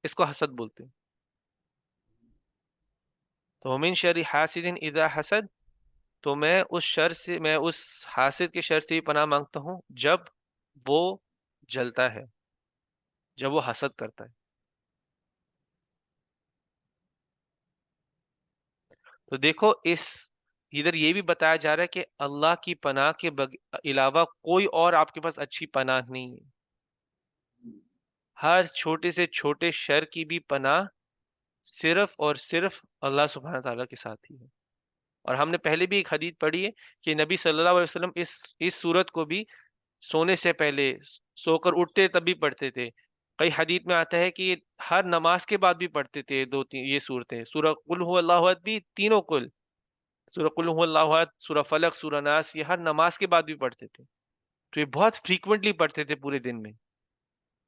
इसको हसद बोलते हैं। तो मिन शर्रि हासिदिन इज़ा हसद, तो मैं उस हासिद के शर से भी पनाह मांगता हूँ जब वो जलता है जब वो हसद करता है। तो देखो, इस इधर ये भी बताया जा रहा है कि अल्लाह की पनाह के अलावा कोई और आपके पास अच्छी पनाह नहीं है। हर छोटे से छोटे शर की भी पनाह सिर्फ और सिर्फ अल्लाह सुब्हानहू व तआला के साथ ही है। और हमने पहले भी एक हदीस पढ़ी है कि नबी सल्लल्लाहु अलैहि वसल्लम इस सूरत को भी सोने से पहले, सोकर उठते तब भी पढ़ते थे। कई हदीस में आता है कि हर नमाज के बाद भी पढ़ते थे 2-3 ये सूरतें। सूरह कुल हुवल्लाहु अहद भी तीनों कुल, सूरह कुल हुवल्लाहु अहद, सूरह फलक, सूरह नास, ये हर नमाज के बाद भी पढ़ते थे। तो ये बहुत फ्रीक्वेंटली पढ़ते थे पूरे दिन में।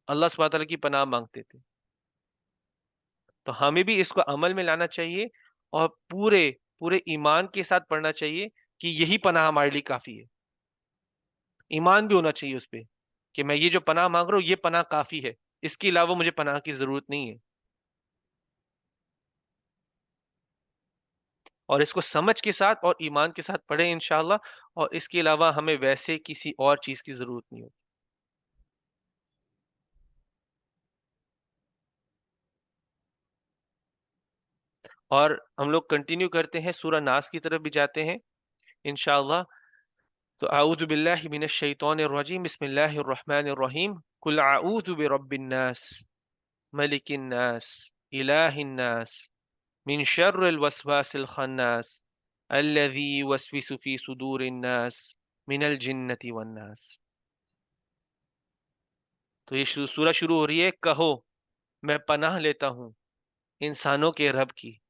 अल्लाह सुब्हानहू व तआला की पनाह मांगते थे। तो हमें भी इसको अमल में लाना चाहिए और पूरे पूरे ईमान के साथ पढ़ना चाहिए कि यही पनाह हमारे लिए काफ़ी है। ईमान भी होना चाहिए उस पे कि मैं ये जो पनाह माँग रहा हूँ, ये पनाह काफ़ी है। इसके अलावा मुझे पनाह की ज़रूरत नहीं है। और इसको समझ के साथ और ईमान के साथ पढ़ें इंशाअल्लाह, और इसके अलावा हमें वैसे किसी और चीज़ की ज़रूरत नहीं होगी। और हम लोग कंटिन्यू करते हैं, सूरह नास की तरफ भी जाते हैं इंशाअल्लाह। तो अऊज़ु बिल्लाहि मिनश शैतानिर रजीम, बिस्मिल्लाहिर रहमानिर रहीम। कुल अऊज़ु बिरब्बिन नास, मलिकिन नास, इलाहिन नास, मिन शर्रिल वसवासिल खन्नास, अल्लज़ी युवस्विसु फी सुदूरिन नास, मिनल जिन्नति वन नास। तो ये सूरह शुरू हो रही है, कहो मैं पनाह लेता हूँ इंसानों के रब की।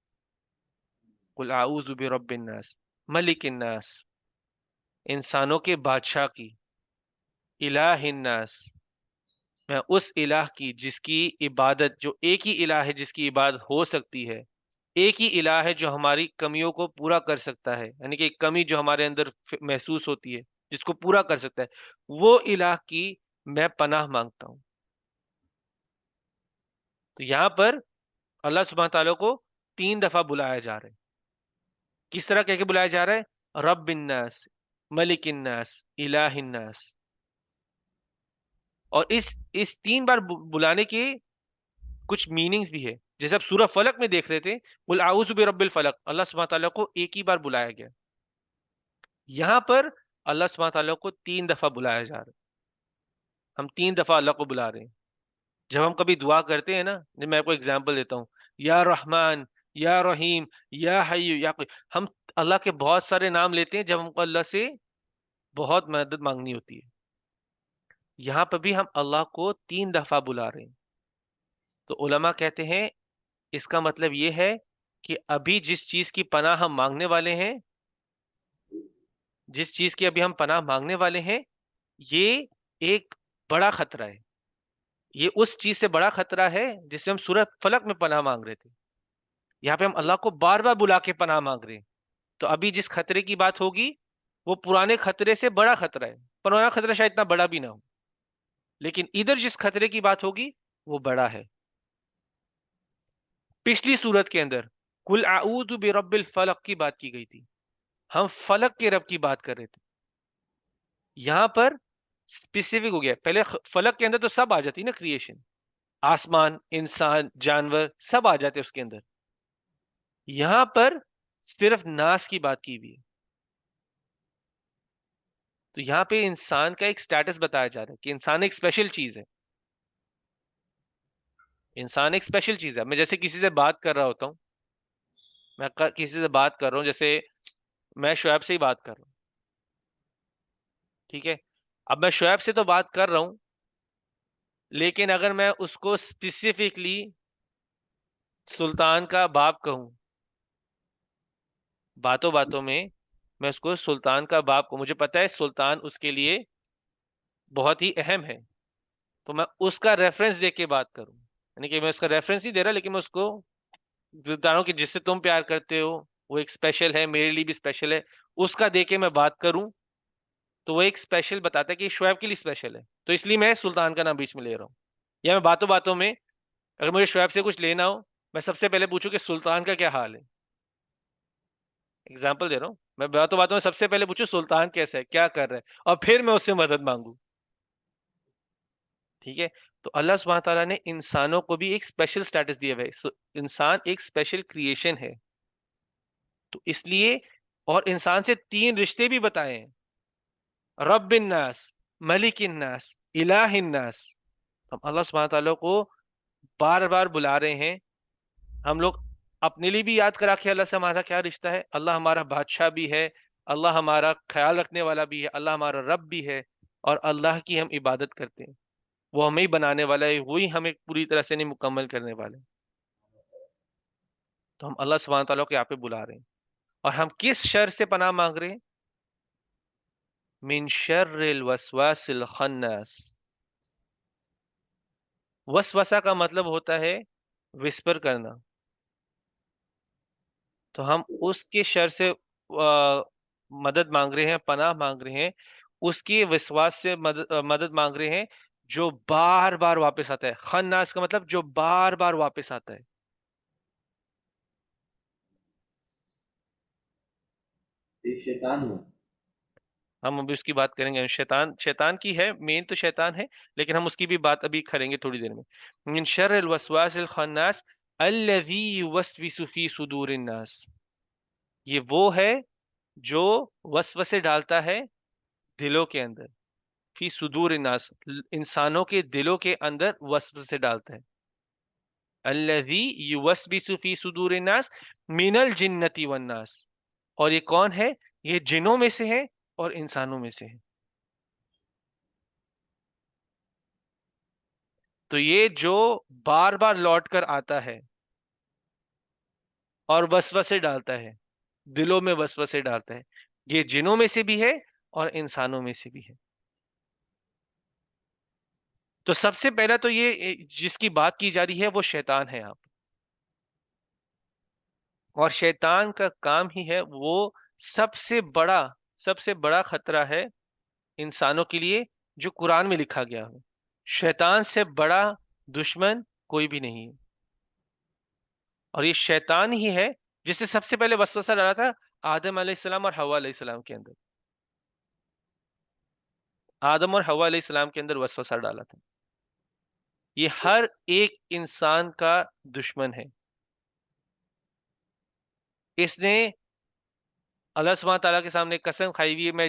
कुल आऊज़ु बिरब्बिन नास, मलिकिन नास, इंसानों के बादशाह की। इलाहिन नास, मैं उस इलाह की जिसकी इबादत, जो एक ही इलाह है जिसकी इबादत हो सकती है। एक ही इलाह है जो हमारी कमियों को पूरा कर सकता है, यानी कि एक कमी जो हमारे अंदर महसूस होती है, जिसको पूरा कर सकता है, वो इलाह की मैं पनाह मांगता हूँ। तो यहाँ पर अल्लाह सुब्हानहू तआला को 3 दफा बुलाया जा रहा है। किस तरह कह के बुलाया जा रहा है? रब्बिन नास, मलिकिन नास, इलाहिन नास। और इस 3 बार बुलाने के कुछ मीनिंग्स भी है। जैसे आप सूरह फलक में देख रहे थे, कुल आऊज़ु बिरब्बिल फलक, अल्लाह सुब्हानहू तआला को एक ही बार बुलाया गया। यहाँ पर अल्लाह सुब्हानहू तआला को 3 दफा बुलाया जा रहा है। हम 3 दफा अल्लाह को बुला रहे हैं। जब हम कभी दुआ करते हैं ना, मैं आपको एग्जांपल देता हूँ, या रहमान, या रहीम, या हय्यु, या कोई, हम अल्लाह के बहुत सारे नाम लेते हैं जब हमको अल्लाह से बहुत मदद मांगनी होती है। यहाँ पर भी हम अल्लाह को 3 दफा बुला रहे हैं। तो उलमा कहते हैं इसका मतलब ये है कि अभी जिस चीज की पनाह हम मांगने वाले हैं, जिस चीज की अभी हम पनाह मांगने वाले हैं, ये एक बड़ा खतरा है। ये उस चीज से बड़ा खतरा है जिससे हम सूरह फलक में पनाह मांग रहे थे। यहाँ पे हम अल्लाह को बार बार बुला के पनाह मांग रहे हैं। तो अभी जिस खतरे की बात होगी, वो पुराने खतरे से बड़ा खतरा है। पुराना खतरा शायद इतना बड़ा भी ना हो, लेकिन इधर जिस खतरे की बात होगी वो बड़ा है। पिछली सूरत के अंदर कुल आऊदु बिरब्बिल फलक की बात की गई थी। हम फलक के रब की बात कर रहे थे। यहाँ पर स्पेसिफिक हो गया। पहले फलक के अंदर तो सब आ जाती ना, क्रिएशन, आसमान, इंसान, जानवर सब आ जाते उसके अंदर। यहाँ पर सिर्फ नास की बात की हुई है। तो यहाँ पे इंसान का एक स्टेटस बताया जा रहा है कि इंसान एक स्पेशल चीज है। इंसान एक स्पेशल चीज है। मैं जैसे किसी से बात कर रहा होता हूँ, किसी से बात कर रहा हूँ, जैसे मैं शोएब से ही बात कर रहा हूँ, ठीक है। अब मैं शोएब से तो बात कर रहा हूँ, लेकिन अगर मैं उसको स्पेसिफिकली सुल्तान का बाप कहूँ, बातों बातों में मैं उसको सुल्तान का बाप को, मुझे पता है सुल्तान उसके लिए बहुत ही अहम है, तो मैं उसका रेफरेंस दे के बात करूं, यानी कि मैं उसका रेफरेंस ही दे रहा, लेकिन मैं उसको बता रहा हूं कि जिससे तुम प्यार करते हो वो एक स्पेशल है, मेरे लिए भी स्पेशल है, उसका दे के मैं बात करूं, तो वो एक स्पेशल बताता है कि शोएब के लिए स्पेशल है, तो इसलिए मैं सुल्तान का नाम बीच में ले रहा हूँ। या मैं बातों बातों में अगर मुझे शोएब से कुछ लेना हो, मैं सबसे पहले पूछूं कि सुल्तान का क्या हाल है। एग्जाम्पल दे रहा हूँ, मैं बातों बातों में सबसे पहले पूछूं सुल्तान कैसा है, क्या कर रहा है, और फिर मैं उससे मदद मांगू। ठीक है। तो अल्लाह सुब्हानहू तआला ने इंसानों को भी एक स्पेशल स्टेटस दिया हुआ है। इंसान एक स्पेशल क्रिएशन है, तो इसलिए, और इंसान से तीन रिश्ते भी बताए हैं, रब्बिन नास, मलिकिन नास, इलाहिन नास। हम अल्लाह सुब्हानहू तआला को बार बार बुला रहे हैं। हम लोग अपने लिए भी याद करा कि अल्लाह से हमारा क्या रिश्ता है। अल्लाह हमारा बादशाह भी है, अल्लाह हमारा ख्याल रखने वाला भी है, अल्लाह हमारा रब भी है, और अल्लाह की हम इबादत करते हैं। वो हमें ही बनाने वाला है, वही हमें पूरी तरह से नहीं मुकम्मल करने वाले। तो हम अल्लाह सुब्हानहू तआला को यहाँ पे बुला रहे हैं, और हम किस शर से पनाह मांग रहे हैं? मिन शर्रिल वसवासिल खन्नास। वसवसा का मतलब होता है विस्पर करना। तो हम उसके शर से मदद मांग रहे हैं, पनाह मांग रहे हैं, उसके विश्वास से मदद मांग रहे हैं, जो बार बार वापस आता है। खन्नास का मतलब जो बार बार वापस आता है। एक शैतान हुआ। हम अभी उसकी बात करेंगे। शैतान, शैतान की है, मेन तो शैतान है, लेकिन हम उसकी भी बात अभी करेंगे थोड़ी देर में। मिन शर्रिल वसवासिल खन्नास अल्लज़ी युवस्विसु फी सुदूरिन नास। ये वो है जो वसवसे डालता है दिलों के अंदर। फी सुदूर नास, इंसानों के दिलों के अंदर वसवसे डालता है। अल्लज़ी युवस्विसु फी सुदूर नास मिनल जिन्नति वन नास। और ये कौन है? ये जिनों में से है और इंसानों में से है। तो ये जो बार बार लौट कर आता है और वसवसे डालता है, दिलों में वसवसे डालता है, ये जिनों में से भी है और इंसानों में से भी है। तो सबसे पहला तो ये जिसकी बात की जा रही है वो शैतान है आप। और शैतान का काम ही है, वो सबसे बड़ा सबसे बड़ा खतरा है इंसानों के लिए, जो कुरान में लिखा गया हो। शैतान से बड़ा दुश्मन कोई भी नहीं है। और ये शैतान ही है जिससे सबसे पहले वसवसा डाला था आदम अलैहिस्सलाम और हव्वा अलैहिस्सलाम के अंदर। आदम और हव्वा अलैहिस्सलाम के अंदर वसवसा डाला था। ये हर एक इंसान का दुश्मन है। इसने अल्लाह सुब्हानहू तआला के सामने कसम खाई हुई है, मैं,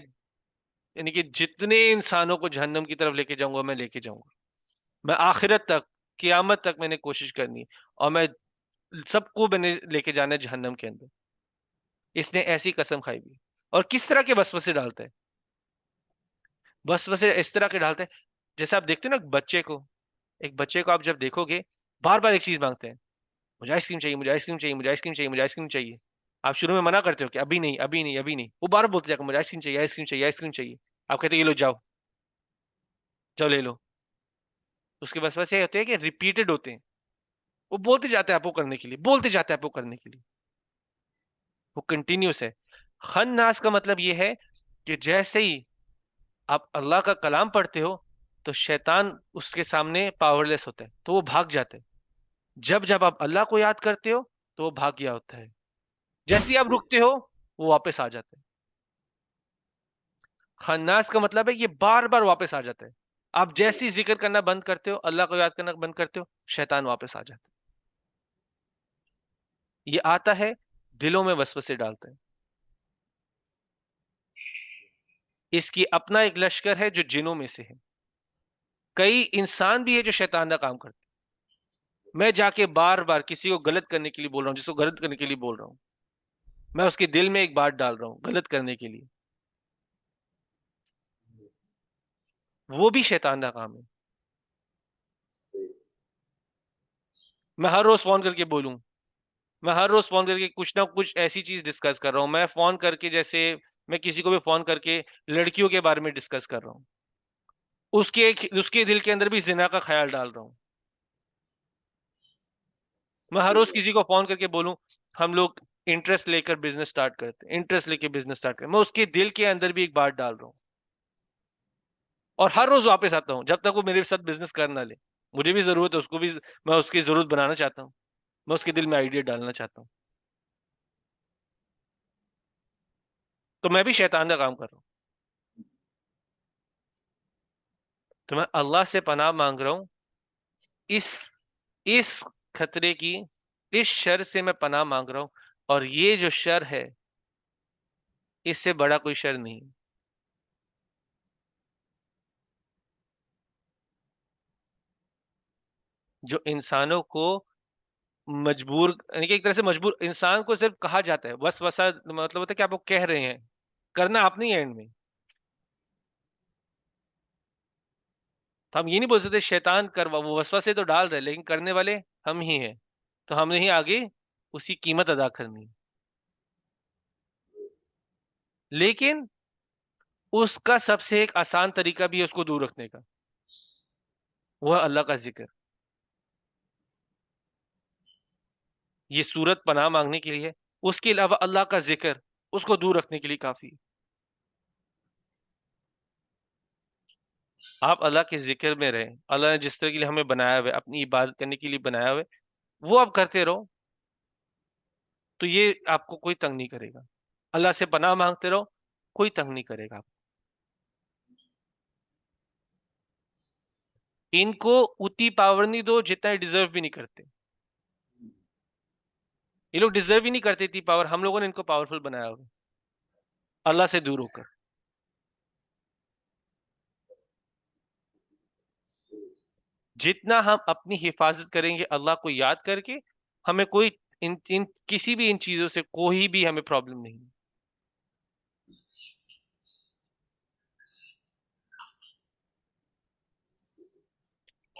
यानी कि जितने इंसानों को जहन्नम की तरफ लेके जाऊंगा मैं लेके जाऊंगा। मैं आखिरत तक, कियामत तक मैंने कोशिश करनी है, और मैं सबको मैंने लेके जाना है जहन्नम के अंदर। इसने ऐसी कसम खाई हुई है। और किस तरह के वसवसे डालता है? वसवसे इस तरह के डालते हैं, जैसे आप देखते हो ना बच्चे को, एक बच्चे को आप जब देखोगे, बार बार एक चीज मांगते हैं, मुझे आइसक्रीम चाहिए, मुझे आइसक्रीम चाहिए, मुझे आइसक्रीम चाहिए, मुझे आइसक्रीम चाहिए। आप शुरू में मना करते हो कि अभी नहीं, अभी नहीं, अभी नहीं, वो बार बोलते जाकर मुझे आइसक्रीम चाहिए, आइसक्रीम चाहिए, आइसक्रीम चाहिए। आप कहते हो ये लो जाओ, जाओ ले लो। उसके वसवसे होते हैं कि रिपीटेड होते हैं, वो बोलते जाते हैं आपको करने के लिए, बोलते जाते हैं आपको करने के लिए, वो कंटिन्यूस है। खन्नास का मतलब ये है कि जैसे ही आप अल्लाह का कलाम पढ़ते हो, तो शैतान उसके सामने पावरलेस होता है, तो वो भाग जाता है। जब जब आप अल्लाह को याद करते हो, तो वो भाग गया होता है। जैसे ही आप रुकते हो, वो वापस आ जाता है। खन्नास का मतलब है ये बार बार वापस आ जाता है। आप जैसे ही जिक्र करना बंद करते हो, अल्लाह को याद करना बंद करते हो, शैतान वापस आ जाता है। ये आता है, दिलों में वसवसे डालता है। इसकी अपना एक लश्कर है जो जिनों में से है। कई इंसान भी है जो शैतान का काम करते हैं। मैं जाके बार बार किसी को गलत करने के लिए बोल रहा हूँ, जिसको गलत करने के लिए बोल रहा हूँ, मैं उसके दिल में एक बात डाल रहा हूँ गलत करने के लिए, वो भी शैतान का काम है। मैं हर रोज फोन करके बोलूं, मैं हर रोज फोन करके कुछ ना कुछ ऐसी चीज डिस्कस कर रहा हूँ। मैं फोन करके, जैसे मैं किसी को भी फोन करके लड़कियों के बारे में डिस्कस कर रहा हूँ, उसके दिल के अंदर भी जिना का ख्याल डाल रहा हूँ। मैं हर रोज किसी को फोन करके बोलूं, हम लोग इंटरेस्ट लेकर बिजनेस स्टार्ट करते हैं, इंटरेस्ट लेके बिजनेस स्टार्ट करते हैं, मैं उसके दिल के अंदर भी एक बात डाल रहा हूँ। और हर रोज वापस आता हूँ जब तक वो मेरे साथ बिजनेस कर ना ले। मुझे भी जरूरत है, उसको भी, मैं उसकी जरूरत बनाना चाहता हूँ, मैं उसके दिल में आइडिया डालना चाहता हूँ। तो मैं भी शैतान का काम कर रहा हूँ। तो मैं अल्लाह से पनाह मांग रहा हूँ इस इस खतरे की, इस शर से मैं पनाह मांग रहा हूँ, और ये जो शर है, इससे बड़ा कोई शर नहीं। जो इंसानों को मजबूर, यानी कि एक तरह से मजबूर इंसान को सिर्फ कहा जाता है, वसवसा मतलब होता है कि आप वो कह रहे हैं, करना आपने ही है एंड में। तो हम ये नहीं बोल सकते शैतान करवा, वो वसवसे तो डाल रहे हैं, लेकिन करने वाले हम ही हैं। तो हमने ही आगे उसकी कीमत अदा करनी है। लेकिन उसका सबसे एक आसान तरीका भी है उसको दूर रखने का, वो है अल्लाह का जिक्र। ये सूरत पनाह मांगने के लिए है। उसके अलावा अल्लाह का जिक्र उसको दूर रखने के लिए काफी है। आप अल्लाह के जिक्र में रहें, अल्लाह ने जिस तरह के लिए हमें बनाया हुआ है, अपनी इबादत करने के लिए बनाया हुआ है, वो आप करते रहो, तो ये आपको कोई तंग नहीं करेगा। अल्लाह से पनाह मांगते रहो, कोई तंग नहीं करेगा आपको। इनको उतनी पावर नहीं दो जितना ये डिजर्व भी नहीं करते। ये लोग डिजर्व ही नहीं करते इतनी पावर, हम लोगों ने इनको पावरफुल बनाया हुआ है, अल्लाह से दूर होकर। जितना हम अपनी हिफाजत करेंगे अल्लाह को याद करके, हमें कोई इन इन किसी भी इन चीजों से कोई भी हमें प्रॉब्लम नहीं है।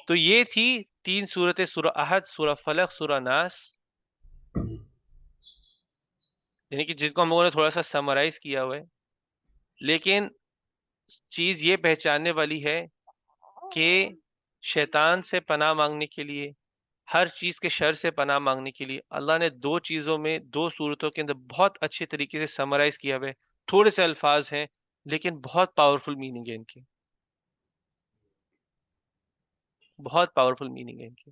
तो ये थी तीन सूरतें, सूरह अहद, सूरह फलक, सूरह नास, यानी कि जिनको हम लोगों ने थोड़ा सा समराइज किया हुआ है। लेकिन चीज ये पहचानने वाली है कि शैतान से पनाह मांगने के लिए, हर चीज के शर से पनाह मांगने के लिए अल्लाह ने दो चीजों में, दो सूरतों के अंदर बहुत अच्छे तरीके से समराइज किया हुआ है। थोड़े से अल्फाज हैं, लेकिन बहुत पावरफुल मीनिंग है इनके, बहुत पावरफुल मीनिंग है इनके।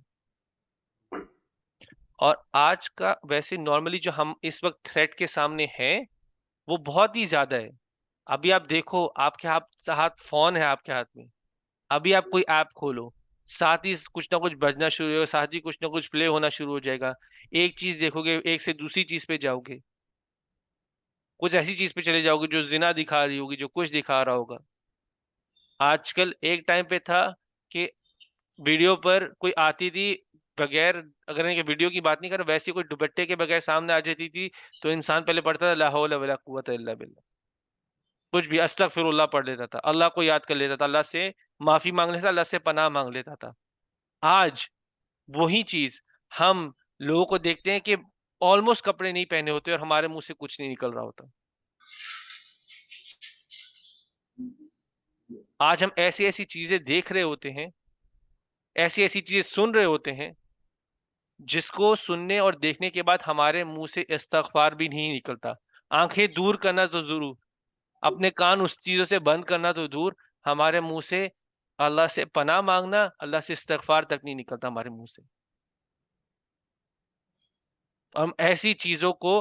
और आज का वैसे नॉर्मली जो हम इस वक्त थ्रेट के सामने हैं, वो बहुत ही ज्यादा है। अभी आप देखो, आपके हाथ हाथ फोन है आपके हाथ में, अभी आप कोई ऐप खोलो, साथ ही कुछ ना कुछ बजना शुरू होगा, साथ ही कुछ ना कुछ प्ले होना शुरू हो जाएगा। एक चीज देखोगे, एक से दूसरी चीज पे जाओगे, कुछ ऐसी चीज पे चले जाओगे जो जिना दिखा रही होगी, जो कुछ दिखा रहा होगा। आजकल एक टाइम पे था कि वीडियो पर कोई आती थी बगैर, अगर इनके वीडियो की बात नहीं कर, वैसे कोई दुपट्टे के बगैर सामने आ जाती थी, तो इंसान पहले पढ़ता था ला हौला वला कुव्वता इल्ला बिल्लाह, कुछ भी अस्तगफिरुल्लाह पढ़ लेता था, अल्लाह को याद कर लेता था, अल्लाह से माफी मांग लेता था, अल्लाह से पनाह मांग लेता था। आज वही चीज हम लोगों को देखते हैं कि ऑलमोस्ट कपड़े नहीं पहने होते और हमारे मुंह से कुछ नहीं निकल रहा होता। आज हम ऐसी ऐसी चीजें देख रहे होते हैं, ऐसी ऐसी चीजें सुन रहे होते हैं, जिसको सुनने और देखने के बाद हमारे मुंह से इस्तगफार भी नहीं निकलता। आंखें दूर करना तो जरूर, अपने कान उस चीजों से बंद करना तो दूर, हमारे मुंह से अल्लाह से पनाह मांगना, अल्लाह से इस्तगफार तक नहीं निकलता हमारे मुंह से। हम ऐसी चीजों को,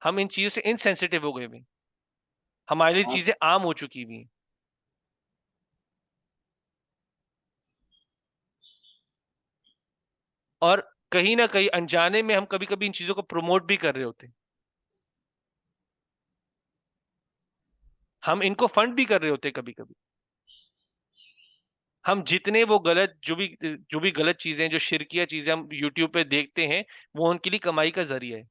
हम इन चीजों से इनसेंसिटिव हो गए हैं, हमारे लिए आप चीजें आम हो चुकी हुई हैं। और कहीं ना कहीं अनजाने में हम कभी कभी इन चीजों को प्रमोट भी कर रहे होते हैं, हम इनको फंड भी कर रहे होते हैं कभी कभी। हम जितने वो गलत, जो भी गलत चीजें, जो शिरकिया चीजें हम यूट्यूब पे देखते हैं, वो उनके लिए कमाई का जरिया है।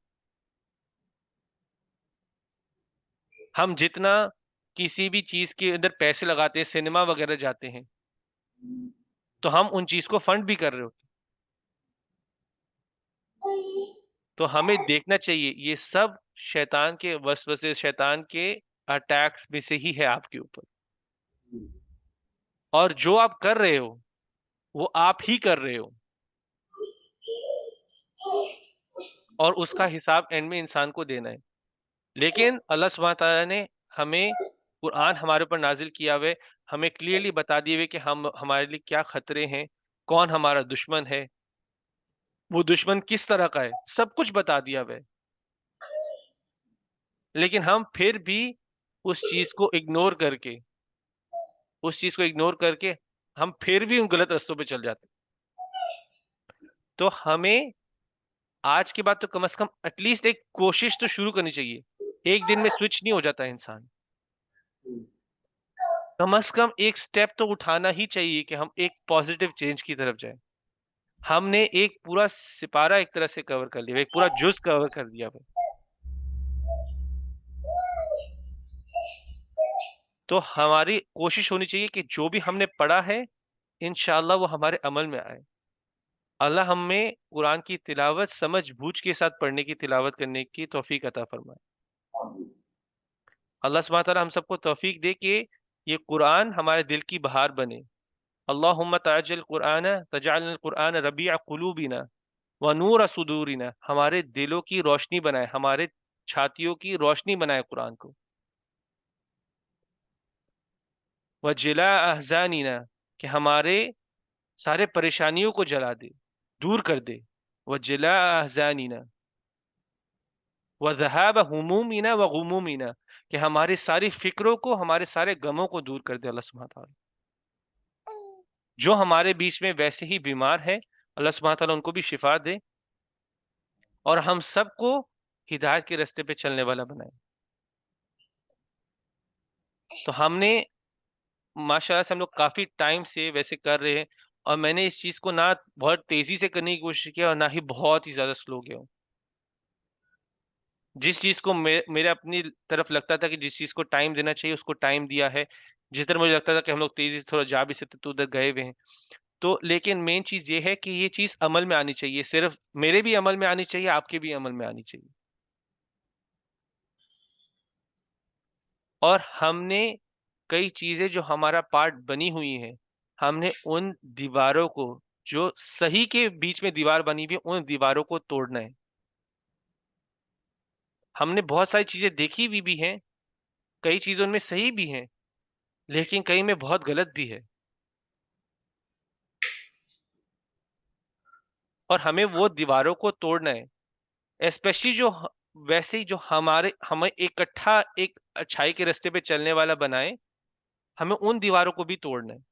हम जितना किसी भी चीज के अंदर पैसे लगाते हैं, सिनेमा वगैरह जाते हैं, तो हम उन चीज को फंड भी कर रहे होते हैं। तो हमें देखना चाहिए ये सब शैतान के वसवसे, शैतान के अटैक्स में से ही है आपके ऊपर। और जो आप कर रहे हो, वो आप ही कर रहे हो, और उसका हिसाब एंड में इंसान को देना है। लेकिन अल्लाह सुब्हानहू तआला ने हमें कुरान हमारे ऊपर नाजिल किया हुआ है, हमें क्लियरली बता दिए हुए कि हम, हमारे लिए क्या खतरे हैं, कौन हमारा दुश्मन है, वो दुश्मन किस तरह का है, सब कुछ बता दिया हुआ है। लेकिन हम फिर भी उस चीज को इग्नोर करके, उस चीज को इग्नोर करके हम फिर भी उन गलत रास्तों पे चल जाते हैं। तो हमें आज के बाद तो कम से कम एटलीस्ट एक कोशिश तो शुरू करनी चाहिए। एक दिन में स्विच नहीं हो जाता है इंसान। कम से कम एक स्टेप तो उठाना ही चाहिए कि हम एक पॉजिटिव चेंज की तरफ जाएँ। हमने एक पूरा सिपारा एक तरह से कवर कर लिया, एक पूरा जुज़ कवर कर दिया भाई। तो हमारी कोशिश होनी चाहिए कि जो भी हमने पढ़ा है, इंशाअल्लाह वो हमारे अमल में आए। अल्लाह हमें कुरान की तिलावत समझ-बूझ के साथ पढ़ने की, तिलावत करने की तौफ़ीक अता फ़रमाए। अल्लाह सुब्हानहू व तआला हम सबको तौफ़ीक दे कि ये कुरान हमारे दिल की बहार बने। अल्लाहुम्मा तअज्जल कुरान तजअल कुरान रबीअ कुलूबिना व नूर सुदूरिना, हमारे दिलों की रोशनी बनाए, हमारे छातियों की रोशनी बनाए कुरान को। व जिला अहज़ानिना, कि हमारे सारे परेशानियों को जला दे, दूर कर दे। व जिला अहज़ानिना व ज़हाब हुमूमिना व गुमूमिना, कि हमारी सारी फ़िक्रों को, हमारे सारे गमों को दूर कर दे अल्लाह सुब्हानहू व तआला। जो हमारे बीच में वैसे ही बीमार हैं, अल्लाह सुब्हानहू व तआला उनको भी शिफ़ा दे और हम सबको हिदायत के रास्ते पे चलने वाला बनाए। तो हमने माशाल्लाह से हम लोग काफ़ी टाइम से वैसे कर रहे हैं और मैंने इस चीज़ को ना बहुत तेज़ी से करने की कोशिश किया और ना ही बहुत ही ज़्यादा स्लो गया हूँ। जिस चीज़ को मेरे अपनी तरफ लगता था कि जिस चीज़ को टाइम देना चाहिए उसको टाइम दिया है। जिस तरह मुझे लगता था कि हम लोग तेज़ी से थोड़ा जा भी सकते तो उधर गए हुए हैं। तो लेकिन मेन चीज़ ये है कि ये चीज़ अमल में आनी चाहिए। सिर्फ़ मेरे भी अमल में आनी चाहिए, आपके भी अमल में आनी चाहिए। और हमने कई चीज़ें जो हमारा पार्ट बनी हुई हैं, हमने उन दीवारों को, जो सही के बीच में दीवार बनी हुई है, उन दीवारों को तोड़ना है। हमने बहुत सारी चीज़ें देखी हुई भी हैं, कई चीज़ें उनमें सही भी हैं, लेकिन कई में बहुत गलत भी है। और हमें वो दीवारों को तोड़ना है। स्पेशली जो वैसे ही जो हमें इकट्ठा एक अच्छाई के रास्ते पे चलने वाला बनाए, हमें उन दीवारों को भी तोड़ना है।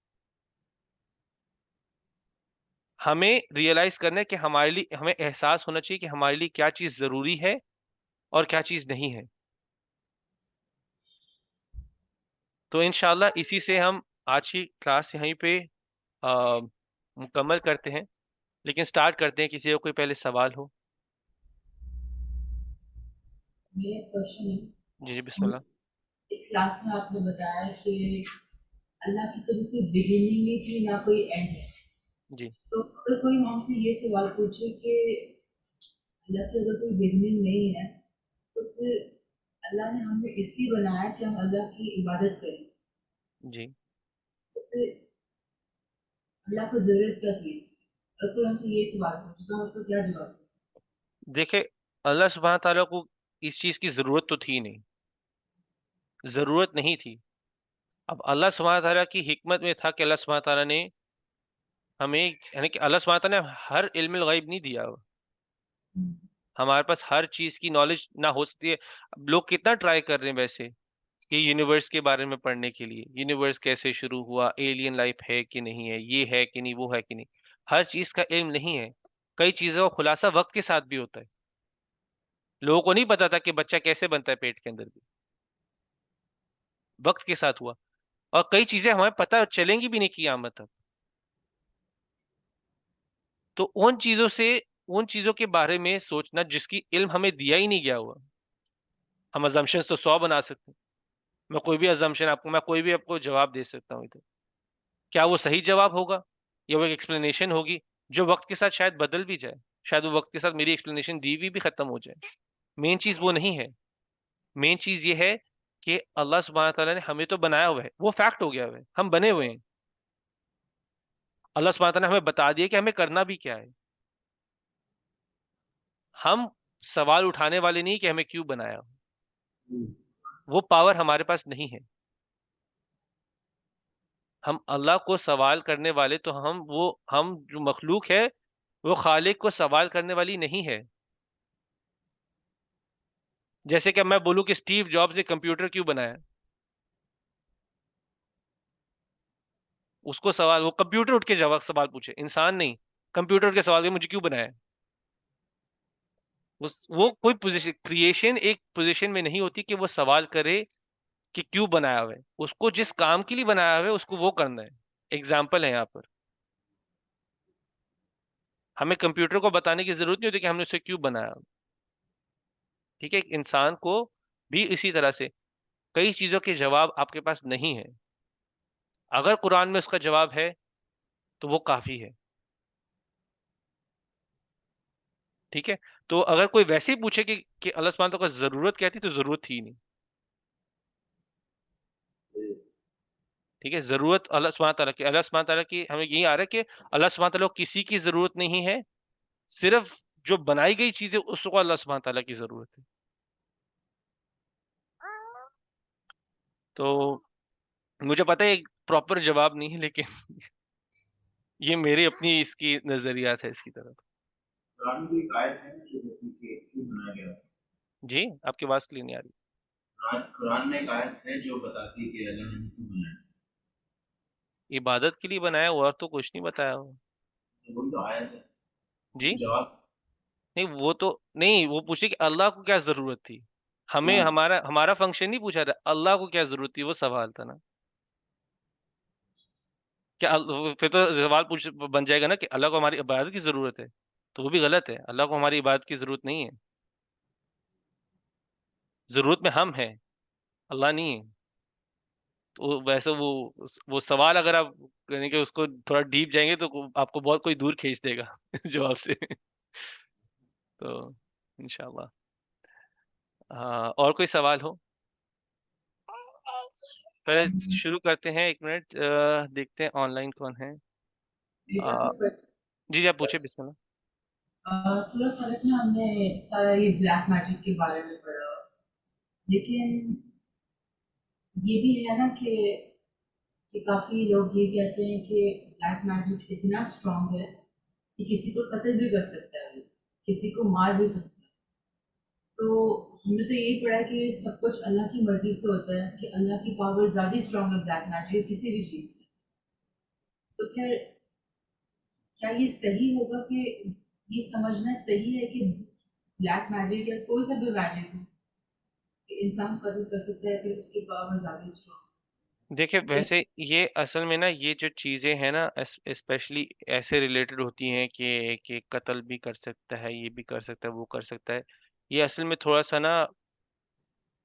हमें रियलाइज़ करना है कि हमारे लिए, हमें एहसास होना चाहिए कि हमारे लिए क्या चीज़ ज़रूरी है और क्या चीज़ नहीं है। तो इंशाअल्लाह इसी से हम आज की क्लास यहीं पे अ, मुकम्मल करते हैं। लेकिन स्टार्ट करते हैं, किसी का कोई पहले सवाल हो? मेरा क्वेश्चन है। जी, जी, बिस्मिल्लाह। एक क्लास में आपने बताया कि अल्लाह की कभी कोई बिगिनिंग नहीं थी ना कोई एंड है। जी, तो अगर कोई हमसे ये सवाल पूछे कि अल्लाह की अगर कोई बिगिनिंग नहीं है तो फिर अल्लाह ने हमें इसलिए बनाया कि हम अल्लाह की इबादत करें। जी। तो फिर अल्लाह को जरूरत क्या थी इसकी? अगर कोई हमसे ये सवाल पूछे तो हम उसका क्या जवाब दें? देखिए, अल्लाह सुब्हानहू तआला को इस चीज़ की ज़रूरत तो थी नहीं, ज़रूरत नहीं थी। अब अल्लाह सुब्हानहू तआला की हिकमत में था कि अल्लाह सुब्हानहू तआला ने हमें, यानी कि अल्लाह सुब्हानहू तआला ने हर इल्मुल गैब नहीं दिया। हमारे पास हर चीज़ की नॉलेज ना हो सकती है। अब लोग कितना ट्राई कर रहे हैं वैसे कि यूनिवर्स के बारे में पढ़ने के लिए, यूनिवर्स कैसे शुरू हुआ, एलियन लाइफ है कि नहीं है, ये है कि नहीं, वो है कि नहीं। हर चीज़ का इल्म नहीं है। कई चीज़ों का खुलासा वक़्त के साथ भी होता है। लोगों को नहीं पता था कि बच्चा कैसे बनता है पेट के अंदर भी, वक़्त के साथ हुआ। और कई चीज़ें हमें पता चलेंगी भी नहीं क़यामत तक। तो उन चीज़ों के बारे में सोचना जिसकी इल्म हमें दिया ही नहीं गया हुआ। हम असम्पशन्स तो 100 बना सकते हैं। मैं कोई भी आपको जवाब दे सकता हूँ इधर। क्या वो सही जवाब होगा? या वो एक एक्सप्लेनेशन होगी, जो वक़्त के साथ शायद बदल भी जाए। शायद वो वक़्त के साथ मेरी एक्सप्लेनेशन दी हुई भी खत्म हो जाए। मेन चीज़ वो नहीं है। मेन चीज़ ये है कि अल्लाह सुब्हानहू तआला ने हमें तो बनाया हुआ है, वो फैक्ट हो गया हुआ है, हम बने हुए हैं। अल्लाह सुब्हानहू तआला ने हमें बता दिया कि हमें करना भी क्या है। हम सवाल उठाने वाले नहीं कि हमें क्यों बनाया? वो पावर हमारे पास नहीं है। हम अल्लाह को सवाल करने वाले तो हम जो मखलूक है, वो खालिक को सवाल करने वाली नहीं है। जैसे कि अब मैं बोलूँ कि स्टीव जॉब्स ने कंप्यूटर क्यों बनाया? उसको सवाल, वो कंप्यूटर उठ के जवाब सवाल पूछे, इंसान नहीं। कंप्यूटर उठ के सवाल करे मुझे क्यों बनाया है? वो कोई पोजीशन, क्रिएशन एक पोजीशन में नहीं होती कि वो सवाल करे कि क्यों बनाया हुआ है। उसको जिस काम के लिए बनाया हुआ है उसको वो करना है। एग्जाम्पल है यहाँ पर। हमें कंप्यूटर को बताने की जरूरत नहीं होती कि हमने उसे क्यों बनाया। ठीक है, एक इंसान को भी इसी तरह से कई चीजों के जवाब आपके पास नहीं है, अगर कुरान में उसका जवाब है तो वो काफी है। ठीक है, तो अगर कोई वैसे ही पूछे कि अल्लाह सुब्हान तआला को जरूरत क्या थी, तो जरूरत थी ही नहीं। ठीक है, जरूरत अल्लाह सुब्हान तआला की, अल्लाह सुब्हान तआला की हमें यही आ रहा है कि अल्लाह सुब्हान तआला को किसी की जरूरत नहीं है, सिर्फ जो बनाई गई चीजें उसको अल्लाह सुब्हान तआला की जरूरत है। तो मुझे पता है एक प्रॉपर जवाब नहीं है, लेकिन ये मेरी अपनी इसकी नजरियात है इसकी तरफ। कुरान में कोई आयत है ना जो कहती है कि क्यों बनाया गया? जी, आपकी आवाज क्लियर नहीं आ रही। कुरान में एक आयत है जो बताती है कि अल्लाह ने क्यों बनाया। इबादत के लिए बनाया, और तो कुछ नहीं बताया हो। तो वही तो आयत है, जी, जवाब। नहीं वो तो नहीं, वो पूछे कि अल्लाह को क्या जरूरत थी। हमें हाँ, हमारा हमारा फंक्शन नहीं पूछा था, अल्लाह को क्या जरूरत थी, वो सवाल था ना। क्या फिर तो सवाल पूछ बन जाएगा ना कि अल्लाह को हमारी इबादत की जरूरत है, तो वो भी गलत है। अल्लाह को हमारी इबादत की जरूरत नहीं है, जरूरत में हम हैं, अल्लाह नहीं है। तो वैसे वो सवाल अगर आप यानी कि उसको थोड़ा डीप जाएंगे तो आपको बहुत कोई दूर खींच देगा इस जवाब से। तो इंशाल्लाह। हाँ, और कोई सवाल हो? पहले शुरू करते हैं, एक मिनट देखते हैं ऑनलाइन कौन है। ये अ, सब कर जी जी, आप पूछे बिस्मिल्लाह। सूरत फलक में हमने सारा ये ब्लैक मैजिक के बारे में पढ़ा, लेकिन ये भी है ना कि काफी लोग ये कहते हैं कि ब्लैक मैजिक इतना स्ट्रांग है कि किसी को कत्ल भी कर सकता है, किसी को मार भी सकता है। तो हमने तो यही पढ़ा कि सब कुछ अल्लाह की मर्जी से होता है, कि अल्लाह की पावर ज्यादा स्ट्रांग है ब्लैक मैजिक किसी भी चीज से। तो फिर क्या ये सही होगा कि ये समझना सही है कि ब्लैक मैजिक या कोई सा भी मैजिक हो कि इंसान कत्ल कर सकता है, फिर उसकी पावर ज्यादा स्ट्रांग देखिए, है? वैसे ये असल में ना, ये जो चीजें हैं ना, स्पेशली ऐसे रिलेटेड होती हैं कि कत्ल भी कर सकता है, ये भी कर सकता है, वो कर सकता है। ये असल में थोड़ा सा ना,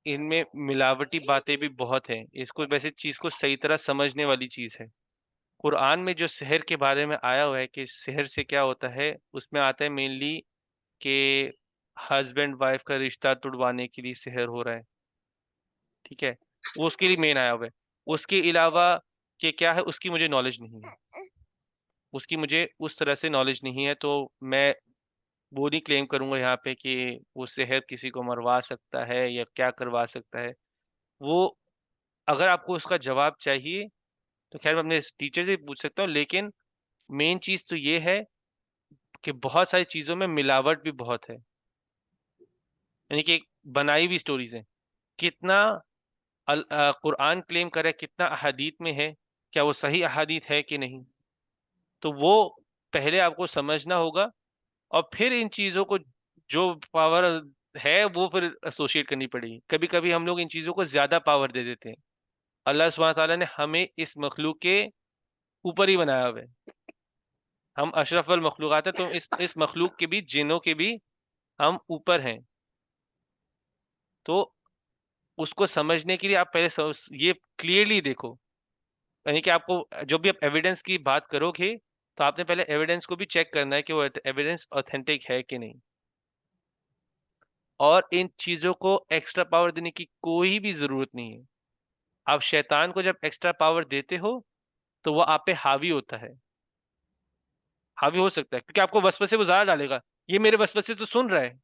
इनमें मिलावटी बातें भी बहुत हैं। इसको वैसे चीज को सही तरह समझने वाली चीज है। कुरान में जो सिहर के बारे में आया हुआ है कि सिहर से क्या होता है, उसमें आता है मेनली कि हस्बैंड वाइफ का रिश्ता तुड़वाने के लिए सिहर हो रहा है। ठीक है, वो उसके लिए मेन आया हुआ है। उसके अलावा कि क्या है उसकी मुझे नॉलेज नहीं है, उसकी मुझे उस तरह से नॉलेज नहीं है, तो मैं वो नहीं क्लेम करूंगा यहाँ पे कि वो सिहर किसी को मरवा सकता है या क्या करवा सकता है। वो, अगर आपको उसका जवाब चाहिए तो खैर मैं अपने टीचर से पूछ सकता हूँ, लेकिन मेन चीज तो ये है कि बहुत सारी चीजों में मिलावट भी बहुत है, यानी कि बनाई हुई स्टोरीज हैं। कितना कुरान क्लेम करे, कितना अहादीत में है, क्या वो सही अहादीत है कि नहीं, तो वो पहले आपको समझना होगा। और फिर इन चीजों को, जो पावर है वो फिर एसोसिएट करनी पड़ेगी। कभी कभी हम लोग इन चीजों को ज्यादा पावर दे देते हैं। अल्लाह सुब्हान ताला ने हमें इस मखलूक के ऊपर ही बनाया हुआ है, हम अशरफुल मखलूकात है, तो इस मखलूक के भी, जिन्नों के भी हम ऊपर हैं। तो उसको समझने के लिए आप पहले ये क्लियरली देखो, यानी कि आपको जब भी आप एविडेंस की बात करोगे तो आपने पहले एविडेंस को भी चेक करना है कि वो एविडेंस ऑथेंटिक है कि नहीं। और इन चीजों को एक्स्ट्रा पावर देने की कोई भी जरूरत नहीं है। आप शैतान को जब एक्स्ट्रा पावर देते हो तो वो आप पे हावी होता है, हावी हो सकता है, क्योंकि आपको वसवसे वो ज्यादा डालेगा। ये मेरे वसवसे तो सुन रहा है,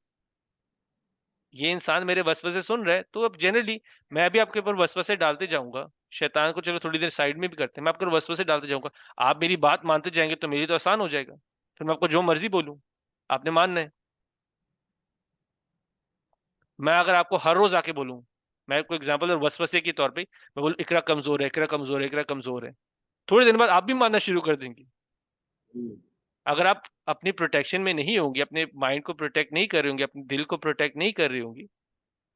ये इंसान मेरे वसवसे सुन रहा है, तो अब जनरली मैं भी आपके ऊपर वसवसे डालते जाऊंगा। शैतान को चलो थोड़ी देर साइड में भी करते हैं, मैं आपके ऊपर वसवसे डालते जाऊंगा। आप मेरी बात मानते जाएंगे तो मेरी तो आसान हो जाएगा, फिर मैं आपको जो मर्जी बोलूं आपने मानना है। मैं अगर आपको हर रोज आके बोलूं, मैं आपको एग्जाम्पल और वसवसे के तौर पे मैं बोलूं इकरा कमजोर है, इकरा कमजोर है, इकरा कमजोर है, थोड़े दिन बाद आप भी मानना शुरू कर देंगे। हम्म, अगर आप अपनी प्रोटेक्शन में नहीं होंगे, अपने माइंड को प्रोटेक्ट नहीं कर रहे होंगे, अपने दिल को प्रोटेक्ट नहीं कर रही होंगी,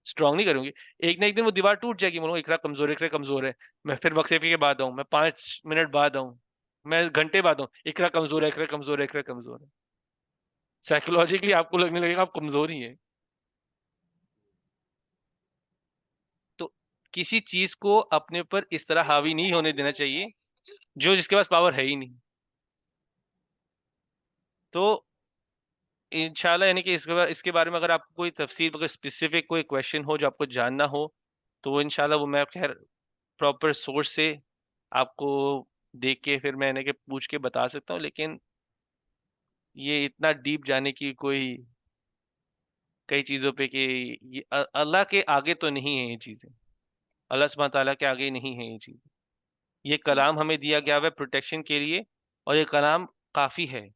स्ट्रांग नहीं करूंगी, एक ना एक दिन वो दीवार टूट जाएगी। बोलो इकरा कमजोर है, इकरा कमजोर है। मैं फिर वक्फे के बाद आऊं, मैं 5 मिनट बाद आऊं, मैं घंटे बाद आऊं, इकरा कमजोर है, इकरा कमजोर है, इकरा कमजोर है। साइकोलॉजिकली आपको लगने लगेगा आप कमजोर ही है। तो किसी चीज को अपने पर इस तरह हावी नहीं होने देना चाहिए जो जिसके पास पावर है ही नहीं। तो इंशाल्लाह यानी कि इसके बारे में अगर आपको कोई तफसील, अगर स्पेसिफिक कोई क्वेश्चन हो जो आपको जानना हो, तो वो इंशाल्लाह वो मैं खैर प्रॉपर सोर्स से आपको देख के फिर मैंने के पूछ के बता सकता हूँ। लेकिन ये इतना डीप जाने की कोई कई चीज़ों पे कि ये अल्लाह के आगे तो नहीं है ये चीज़ें। अल्लाह सुब्हान ताला के आगे नहीं है ये चीज़। ये कलाम हमें दिया गया हुआ है प्रोटेक्शन के लिए, और ये कलाम काफ़ी है,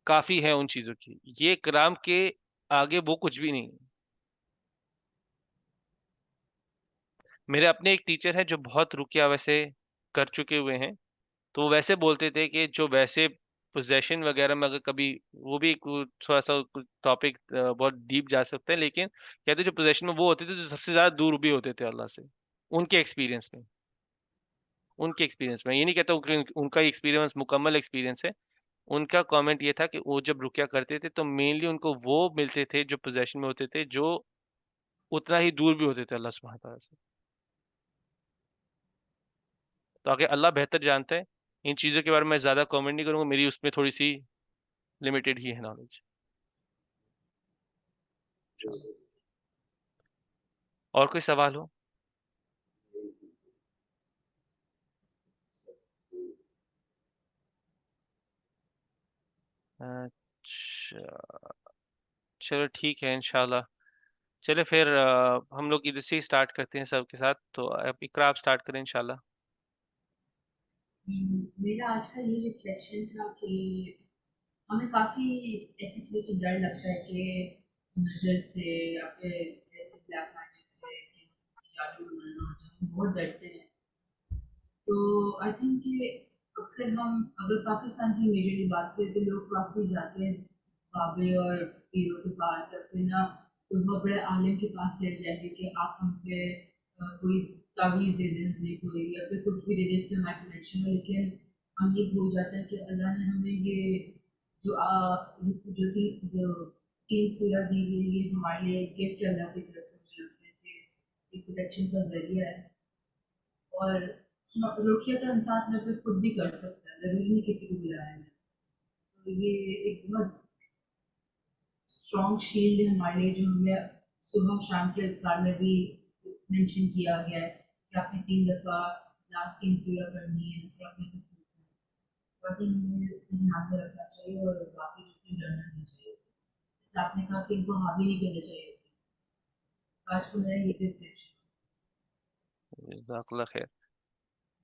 काफ़ी है उन चीज़ों की। ये कलाम के आगे वो कुछ भी नहीं है। मेरे अपने एक टीचर हैं जो बहुत रुकिया वैसे कर चुके हुए हैं। तो वो वैसे बोलते थे कि जो वैसे पोजेशन वगैरह में अगर कभी, वो भी थोड़ा सा टॉपिक बहुत डीप जा सकता है, लेकिन कहते जो पोजेशन में वो होते थे जो सबसे ज्यादा दूर भी होते थे अल्लाह से, उनके एक्सपीरियंस में, उनके एक्सपीरियंस में, ये नहीं कहता हूँ कि उनका एक्सपीरियंस मुकम्मल एक्सपीरियंस है। उनका कमेंट ये था कि वो जब रुकिया करते थे तो मेनली उनको वो मिलते थे जो पोजेशन में होते थे जो उतना ही दूर भी होते थे अल्लाह सुब्हान तआला से। तो आगे अल्लाह बेहतर जानता है। इन चीज़ों के बारे में मैं ज़्यादा कमेंट नहीं करूंगा, मेरी उसमें थोड़ी सी लिमिटेड ही है नॉलेज। और कोई सवाल हो? अच्छा, चलो ठीक है इंशाल्लाह। चले फिर हम लोग इधर से ही स्टार्ट करते हैं सबके साथ। तो अब इकरा आप स्टार्ट करें इंशाल्लाह। मेरा आज का ये रिफ्लेक्शन था कि हमें काफ़ी ऐसी चीज़ों से डर लगता है कि नज़र से या फिर ऐसे ब्लैक मैजिक से कि जादू टोना हो जाए, हम बहुत डरते हैं। तो आई थिंक कि अक्सर हम अगर पाकिस्तान की मेजरली बात करें तो लोग काफ़ी जाते हैं बाबे और पीरों के पास, या फिर ना कोई बहुत बड़े आलिम के पास चले जाएंगे कि आप हम पे कोई तावीज़ दे दें हमें कोई, या फिर कुछ भी दे दे इससे हमारी कनेक्शन हो। लेकिन हम ये भूल जाते हैं कि अल्लाह ने हमें ये जो जो 3 सूरत दी हुई है, ये हमारे लिए एक गिफ्ट है अल्लाह की तरफ से, मुझे लगता है कि ये प्रोटेक्शन का जरिया है। और रुकिया तो इंसान अपने पे खुद भी कर सकता है, जरूरी नहीं किसी को बुलाया है। तो ये एक बहुत स्ट्रॉन्ग शील्ड है हमारे लिए, जो हमें सुबह शाम के अस्कार में भी मेंशन किया गया है कि आपने 3 दफा लास्ट 3 सूरत पढ़नी है, फिर आपने कुछ लिखना है। बाकी हमें ध्यान में रखना चाहिए और बाकी चीज़ें डरना नहीं चाहिए। जैसे आपने कहा कि इनको हावी नहीं करना चाहिए। आज को मेरा ये रिफ्लेक्शन। जज़ाकल्लाह खैर।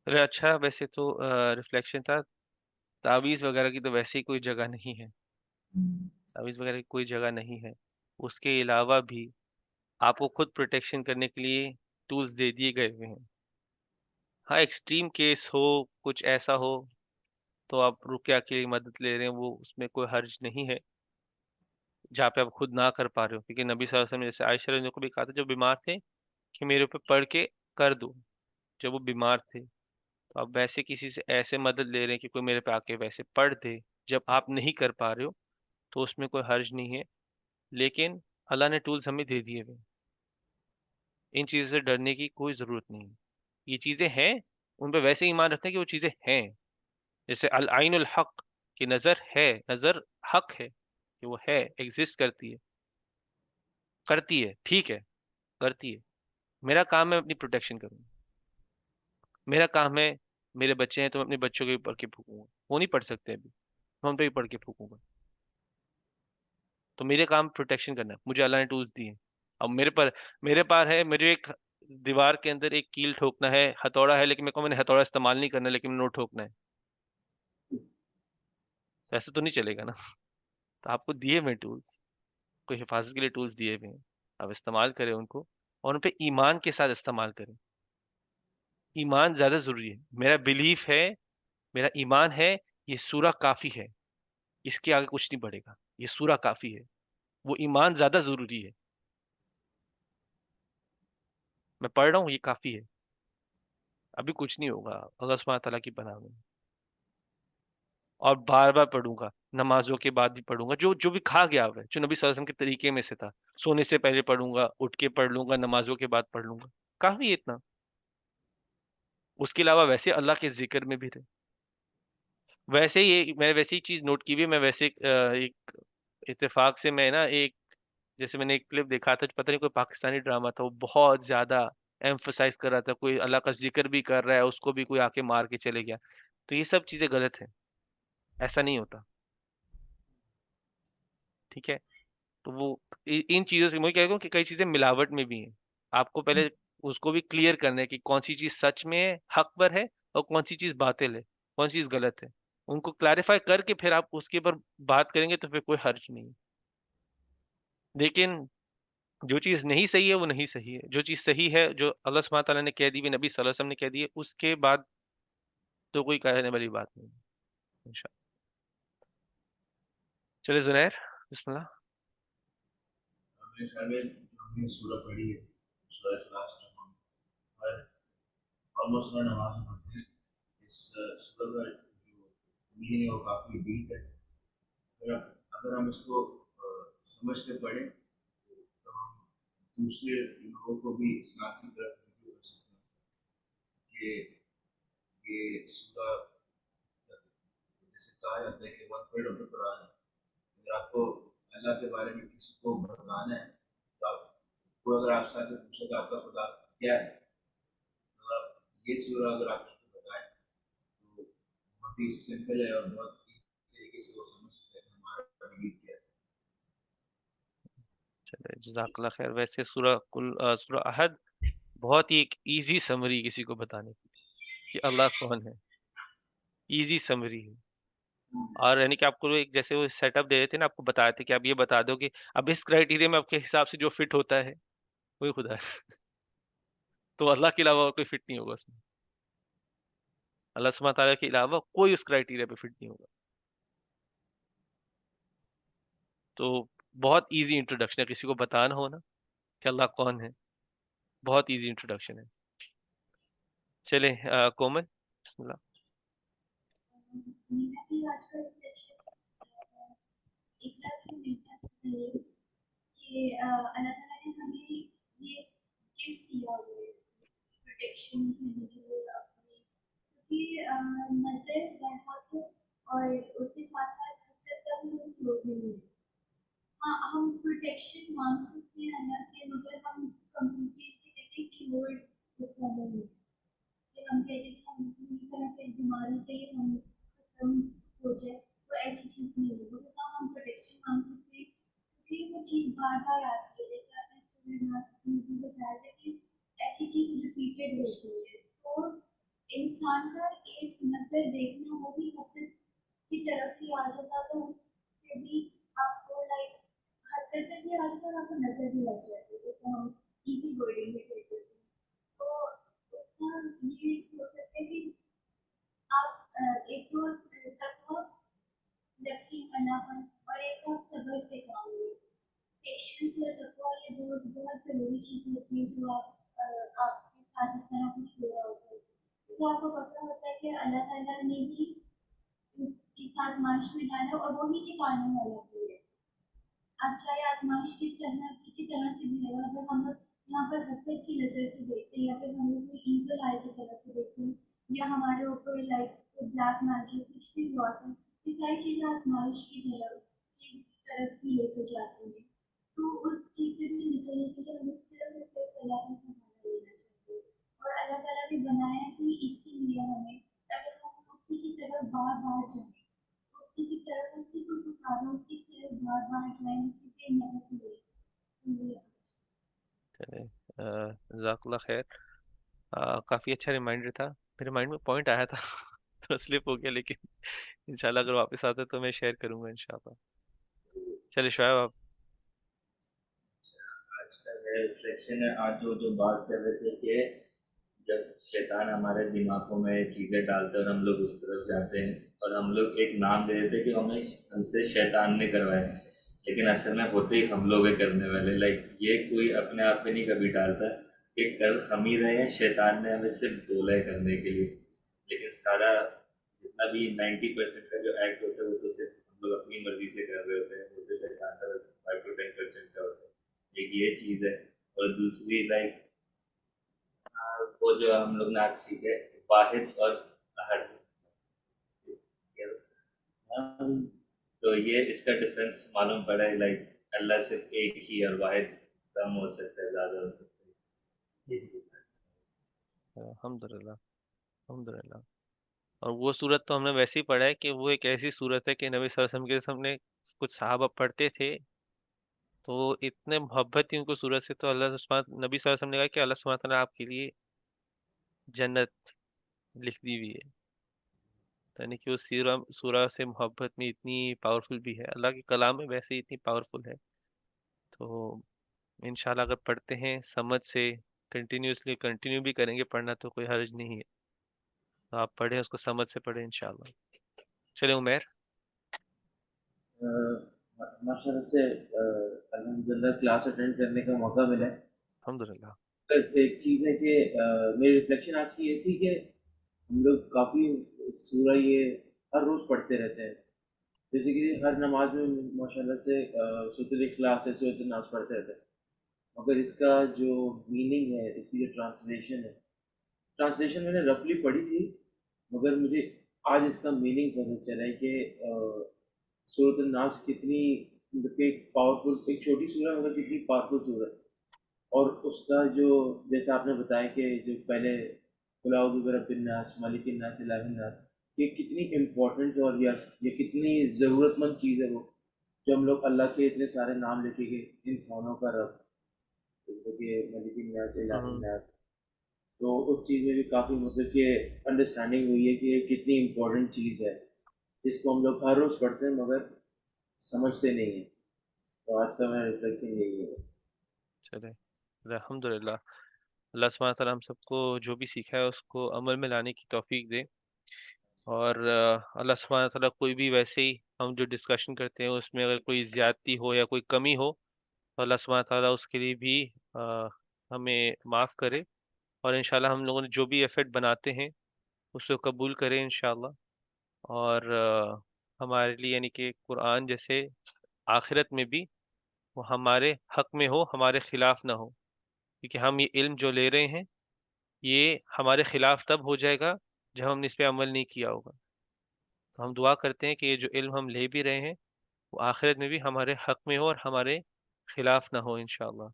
अरे अच्छा, वैसे तो रिफ्लेक्शन था। तावीज़ वगैरह की तो वैसे ही कोई जगह नहीं है। तावीज़ वगैरह की कोई जगह नहीं है। उसके अलावा भी आपको खुद प्रोटेक्शन करने के लिए टूल्स दे दिए गए हुए हैं। हाँ, एक्सट्रीम केस हो, कुछ ऐसा हो, तो आप रुकिया की मदद ले रहे हैं, वो उसमें कोई हर्ज नहीं है। जहाँ पे आप खुद ना कर पा रहे हो, क्योंकि नबी सल्लल्लाहु अलैहि वसल्लम ने जैसे आयशा रज़ियल्लाहु को भी कहा था जब बीमार थे कि मेरे ऊपर पढ़ के कर दो, जब वो बीमार थे। तो आप वैसे किसी से ऐसे मदद ले रहे हैं कि कोई मेरे पे आके वैसे पढ़ दे जब आप नहीं कर पा रहे हो, तो उसमें कोई हर्ज नहीं है। लेकिन अल्लाह ने टूल्स हमें दे दिए हुए, इन चीज़ों से डरने की कोई ज़रूरत नहीं है। ये चीज़ें हैं, उन पे वैसे ईमान रखते हैं कि वो चीज़ें हैं। जैसे अल आइनुल हक, कि नज़र है, नज़र हक है, कि वो है, एग्जिस्ट करती है, ठीक है, करती है। मेरा काम है अपनी प्रोटेक्शन करूँ। मेरा काम है, मेरे बच्चे हैं तो मैं अपने बच्चों के भी पढ़ के फूकूंगा। वो नहीं पढ़ सकते अभी, मैं उन पे भी पढ़ के फूकूंगा। तो मेरे काम प्रोटेक्शन करना है, मुझे अल्लाह ने टूल्स दिए हैं। अब मेरे पास है, मुझे एक दीवार के अंदर एक कील ठोकना है, हथौड़ा है, लेकिन मेरे को, मैंने हथौड़ा इस्तेमाल नहीं करना, लेकिन मैंने वो ठोकना है। तो ऐसे तो नहीं चलेगा ना। तो आपको दिए हुए टूल्स, कोई हिफाजत के लिए टूल्स दिए हुए हैं, आप इस्तेमाल करें उनको, और उन पे ईमान के साथ इस्तेमाल करें। ईमान ज्यादा जरूरी है। मेरा बिलीफ है, मेरा ईमान है, ये सूरा काफी है, इसके आगे कुछ नहीं बढ़ेगा, ये सूरा काफी है। वो ईमान ज्यादा जरूरी है। मैं पढ़ रहा हूँ, ये काफी है, अभी कुछ नहीं होगा, अल्लाह सुब्हानहू तआला की पनाह में। और बार बार पढ़ूंगा, नमाजों के बाद भी पढ़ूंगा, जो जो भी खा गया हुआ है, जो नबी सल्लल्लाहु अलैहि वसल्लम के तरीके में से था। सोने से पहले पढ़ूंगा, उठ के पढ़ लूंगा, नमाजों के बाद पढ़ लूंगा, काफी है इतना। उसके अलावा वैसे अल्लाह के जिक्र में भी रहे। वैसे ही मैं वैसे ही चीज नोट की भी है, मैं वैसे एक इत्तेफाक से मैं ना एक, जैसे मैंने एक क्लिप देखा था, पता नहीं कोई पाकिस्तानी ड्रामा था, वो बहुत ज्यादा एम्फसाइज कर रहा था, कोई अल्लाह का जिक्र भी कर रहा है, उसको भी कोई आके मार के चले गया। तो ये सब चीजें गलत है, ऐसा नहीं होता। ठीक है। तो वो इन चीजों से मैं कह रहा हूँ कि कई चीजें मिलावट में भी हैं। आपको पहले उसको भी क्लियर करना है कि कौन सी चीज सच में हक पर है और कौन सी चीज बातिल है, कौन सी चीज गलत है। उनको क्लैरिफाई करके फिर आप उसके ऊपर बात करेंगे तो फिर कोई हर्ज नहीं है। लेकिन जो चीज नहीं सही है वो नहीं सही है, जो चीज सही है, जो अल्लाह सुब्हानहू तआला ने कह दी, भी नबी सल्लल्लाहु अलैहि वसल्लम ने कह दी है, उसके बाद तो कोई कहने वाली बात नहीं है। इंशाल्लाह। चले जुनैर, बिस्मिल्लाह। मेरे ख्याल में जो हमने सूरह पढ़ी है, सूरह इखलास, जो हम हर ऑलमोस्ट हर नमाज में पढ़ते हैं, इस सूरह का जो मीनिंग है वो काफ़ी डीप है। अगर हम इसको समझ के पढ़ें तो हम दूसरे लोगों को भी इस्लाम की तरफ रुजू कर सकते हैं कि ये सूरह, जैसे कहा जाता है कि one third of the Quran है। अगर आपको अल्लाह के बारे में किसी को बताना है तो आपको, अगर आपसे आके पूछे कि आपका खुदा क्या है, तो आप ये सूरह अगर आप उसको बताएं तो बहुत ही सिंपल है और बहुत इजी तरीके से वो समझ सकते हैं हमारा बिलीफ क्या है। चले जज़ाकल्लाह खैर। वैसे सूरह अहद बहुत ही एक इजी समरी किसी को बताने की कि अल्लाह कौन है, इजी समरी है। और यानी कि आपको एक जैसे वो सेटअप दे रहे थे ना, आपको बताए थे कि आप ये बता दो कि अब इस क्राइटेरिया में आपके हिसाब से जो फिट होता है वही खुदा है। तो अल्लाह के अलावा और कोई फिट नहीं होगा उसमें। अल्लाह सुब्हानहू तआला के अलावा कोई उस क्राइटेरिया पे फिट नहीं होगा। तो बहुत इजी इंट्रोडक्शन है, किसी को बताना हो ना कि अल्लाह कौन है, बहुत इजी इंट्रोडक्शन है। चले कोमल, बिस्मिल्लाह। मेरा भी आज का रिफ्लेक्शन एक तरह से मिलता है कि अल्लाह ताला ने हमें ये गिफ्ट दिया हुआ है प्रोटेक्शन करने के लिए अपनी, क्योंकि नजर बढ़ा तो और उसके साथ साथ हसद का भी हमें क्लोज नहीं है। हाँ, हम प्रोटेक्शन मांग सकते हैं अल्लाह से, मगर हम कंप्लीटली उसे कहते हैं कि वर्ड उसका नहीं है कि हम कहते हैं कि हम पूरी तरह से बीमारी से हम खत्म हो जाए, तो ऐसी चीज़ नहीं है। वो हाँ, हम प्रोटेक्शन मांग सकते हैं क्योंकि वो चीज़ बार बार आती है, जैसे आपने सूर्यनाथ में भी बताया था कि ऐसी चीज़ रिपीटेड होती है। तो इंसान का एक नज़र देखना वो भी हसद की तरफ ही आ जाता, तो उससे भी आपको लाइक हसद में भी आ जाता और आपको नजर भी लग जाती है, जैसे हम इजी वर्डिंग में कहते हैं। तो उसका ये हो सकता है कि आप एक तो तकवा रखें अल्लाह पर, और एक आप सब्र से काम लें। पेशेंस और तकवा ये बहुत बहुत ज़रूरी चीज़ होती है, जो आपके साथ इस तरह कुछ हो रहा होता है तो आपको पता होता है कि अल्लाह ताला ने भी इस आजमाइश में डाला और वो ही निकालने वाला भी है। आप चाहे आजमाइश किसी तरह से भी है, अगर हम लोग यहाँ पर हसद की नज़र से देखते हैं या फिर हम लोग कोई ईगल आई की तरफ से देखते हैं या हमारे ऊपर लाइक ब्लैक मैजिक कुछ भी हुआ था, ये सारी चीज़ें आजमाइश की तरफ ही लेकर जाती है। तो उस चीज़ से भी निकलने के लिए हमें सिर्फ और सिर्फ अल्लाह का सहारा लेना चाहिए, और अल्लाह ताला ने बनाया ही इसीलिए हमें, ताकि हम उसी की तरफ बार बार जाएं, उसी की तरफ उसी को पुकारें, उसी की तरफ बार बार जाएं, उसी से मदद लें। चले जज़ाकल्लाह खैर। काफी अच्छा रिमाइंडर था, मेरे माइंड में पॉइंट आया था तो स्लिप हो गया, लेकिन इंशाल्लाह अगर वापस आता है तो मैं शेयर करूंगा इंशाल्लाह। चलिए शोएब आप। आज का मेरा रिफ्लेक्शन है, आज जो जो बात कर रहे थे कि जब शैतान हमारे दिमागों में चीज़ें डालते हैं और हम लोग उस तरफ जाते हैं और हम लोग एक नाम दे देते हैं कि हमें हमसे शैतान ने करवाया, लेकिन असल में होते ही हम लोग हैं करने वाले। लाइक ये कोई अपने आप पे नहीं कभी डालता कि कल हम ही रहे हैं, शैतान ने हमें सिर्फ बोला है करने के लिए। लेकिन सारा जितना भी 90% का जो एक्ट होता है वो तो सिर्फ हम लोग अपनी मर्जी से कर रहे होते हैं, वो तो शैतान का बस 5 to 10% का होता है। एक ये चीज़ है। और दूसरी लाइक वो जो हम लोग ने आज सीखे, वाहिद और अहद, तो ये इसका डिफरेंस मालूम पड़ा है। लाइक अल्लाह सिर्फ एक ही और वाहिद कम हो सकता है, ज़्यादा हो सकता है। अल्हम्दुलिल्लाह, अल्हम्दुलिल्लाह। और वो सूरत तो हमने वैसे ही पढ़ा है कि वो एक ऐसी सूरत है कि नबी सल्लल्लाहु अलैहि वसल्लम के सामने कुछ सहाबा पढ़ते थे तो इतने मोहब्बत थी उनको सूरत से, तो नबी सल्लल्लाहु अलैहि वसल्लम ने कहा कि अल्लाह सुब्हानहू व तआला आपके लिए जन्नत लिख दी हुई है। यानी कि उस सूरा से मोहब्बत में इतनी पावरफुल भी है, अल्लाह के कलाम में वैसे ही इतनी पावरफुल है। तो इंशाल्लाह अगर पढ़ते हैं समझ से, कंटिन्यूअसली कंटिन्यू भी करेंगे पढ़ना तो कोई हर्ज नहीं है। तो आप पढ़ें, उसको समझ से पढ़ें इंशाल्लाह। चले उमैर। माशाल्लाह से अल्हम्दुलिल्लाह क्लास अटेंड करने का मौका मिला है। अल्हम्दुलिल्लाह। एक चीज़ है कि मेरी रिफ्लेक्शन आज की ये थी कि हम लोग काफ़ी सूरा ये हर रोज़ पढ़ते रहते हैं। जैसे कि हर नमाज में माशाल्लाह से सूरत इखलास है, सूरत नास पढ़ते रहते हैं। मगर इसका जो मीनिंग है, इसकी जो ट्रांसलेशन मैंने रफली पढ़ी थी, मगर मुझे आज इसका मीनिंग पता चला है कि सूरत नास कितनी मतलब कि एक पावरफुल, एक छोटी सूरत है मगर कितनी पावरफुल सूरत है। और उसका जो जैसा आपने बताया कि जो पहले कुलाउज़ु बिरब्बिन नास, मालिकिन नास, इलाहिन नास, ये कितनी इम्पोर्टेंट और ये कितनी ज़रूरतमंद चीज़ है वो, जो हम लोग अल्लाह के इतने सारे नाम लेके कि इंसानों का रब, जैसे कि मालिकिन नास, इलाहिन हम्म। नास। तो उस चीज़ में भी काफ़ी मतलब कि अंडरस्टैंडिंग हुई है कि ये कितनी इम्पोर्टेंट चीज़ है, जिसको हम लोग हर रोज़ पढ़ते हैं मगर समझते नहीं हैं। तो आज का मेरा रिफ्लेक्शन यही है बस। चले अल्हम्दुलिल्लाह। अल्लाह सुब्हानहू व तआला हम सबको जो भी सीखा है उसको अमल में लाने की तौफीक दे। और अल्लाह सुब्हानहू व तआला कोई भी वैसे ही हम जो डिस्कशन करते हैं उसमें अगर कोई ज्यादती हो या कोई कमी हो तो अल्लाह सुब्हानहू व तआला उसके लिए भी अ, हमें माफ़ करे। और इंशाल्लाह हम लोगों ने जो भी एफर्ट बनाते हैं उसको कबूल करें इंशाल्लाह। और हमारे लिए यानी कि कुरान जैसे आखिरत में भी वो हमारे हक में हो, हमारे खिलाफ ना हो। क्योंकि हम ये इल्म जो ले रहे हैं ये हमारे खिलाफ तब हो जाएगा जब हमने इस पे अमल नहीं किया होगा। तो हम दुआ करते हैं कि ये जो इल्म हम ले भी रहे हैं वो आखिरत में भी हमारे हक में हो और हमारे खिलाफ ना हो इंशाल्लाह।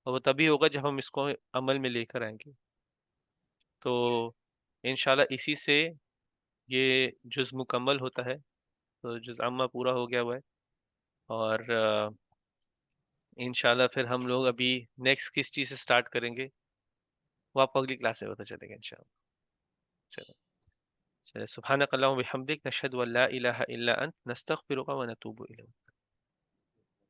और वो तभी होगा जब हम इसको अमल में लेकर आएंगे। तो इंशाल्लाह इसी से ये जुज़ मुकम्मल होता है। तो जुज़ अम्मा पूरा हो गया हुआ है। और इंशाल्लाह फिर हम लोग अभी नेक्स्ट किस चीज़ से स्टार्ट करेंगे वो आपको अगली क्लास में पता चलेगा इंशाल्लाह। चलो, चलो, सुब्हानक अल्लाहुम्मा व बिहम्दिक नशहदु अन ला इलाहा इल्ला अंत नस्तगफिरुका व नतूबु इलैक।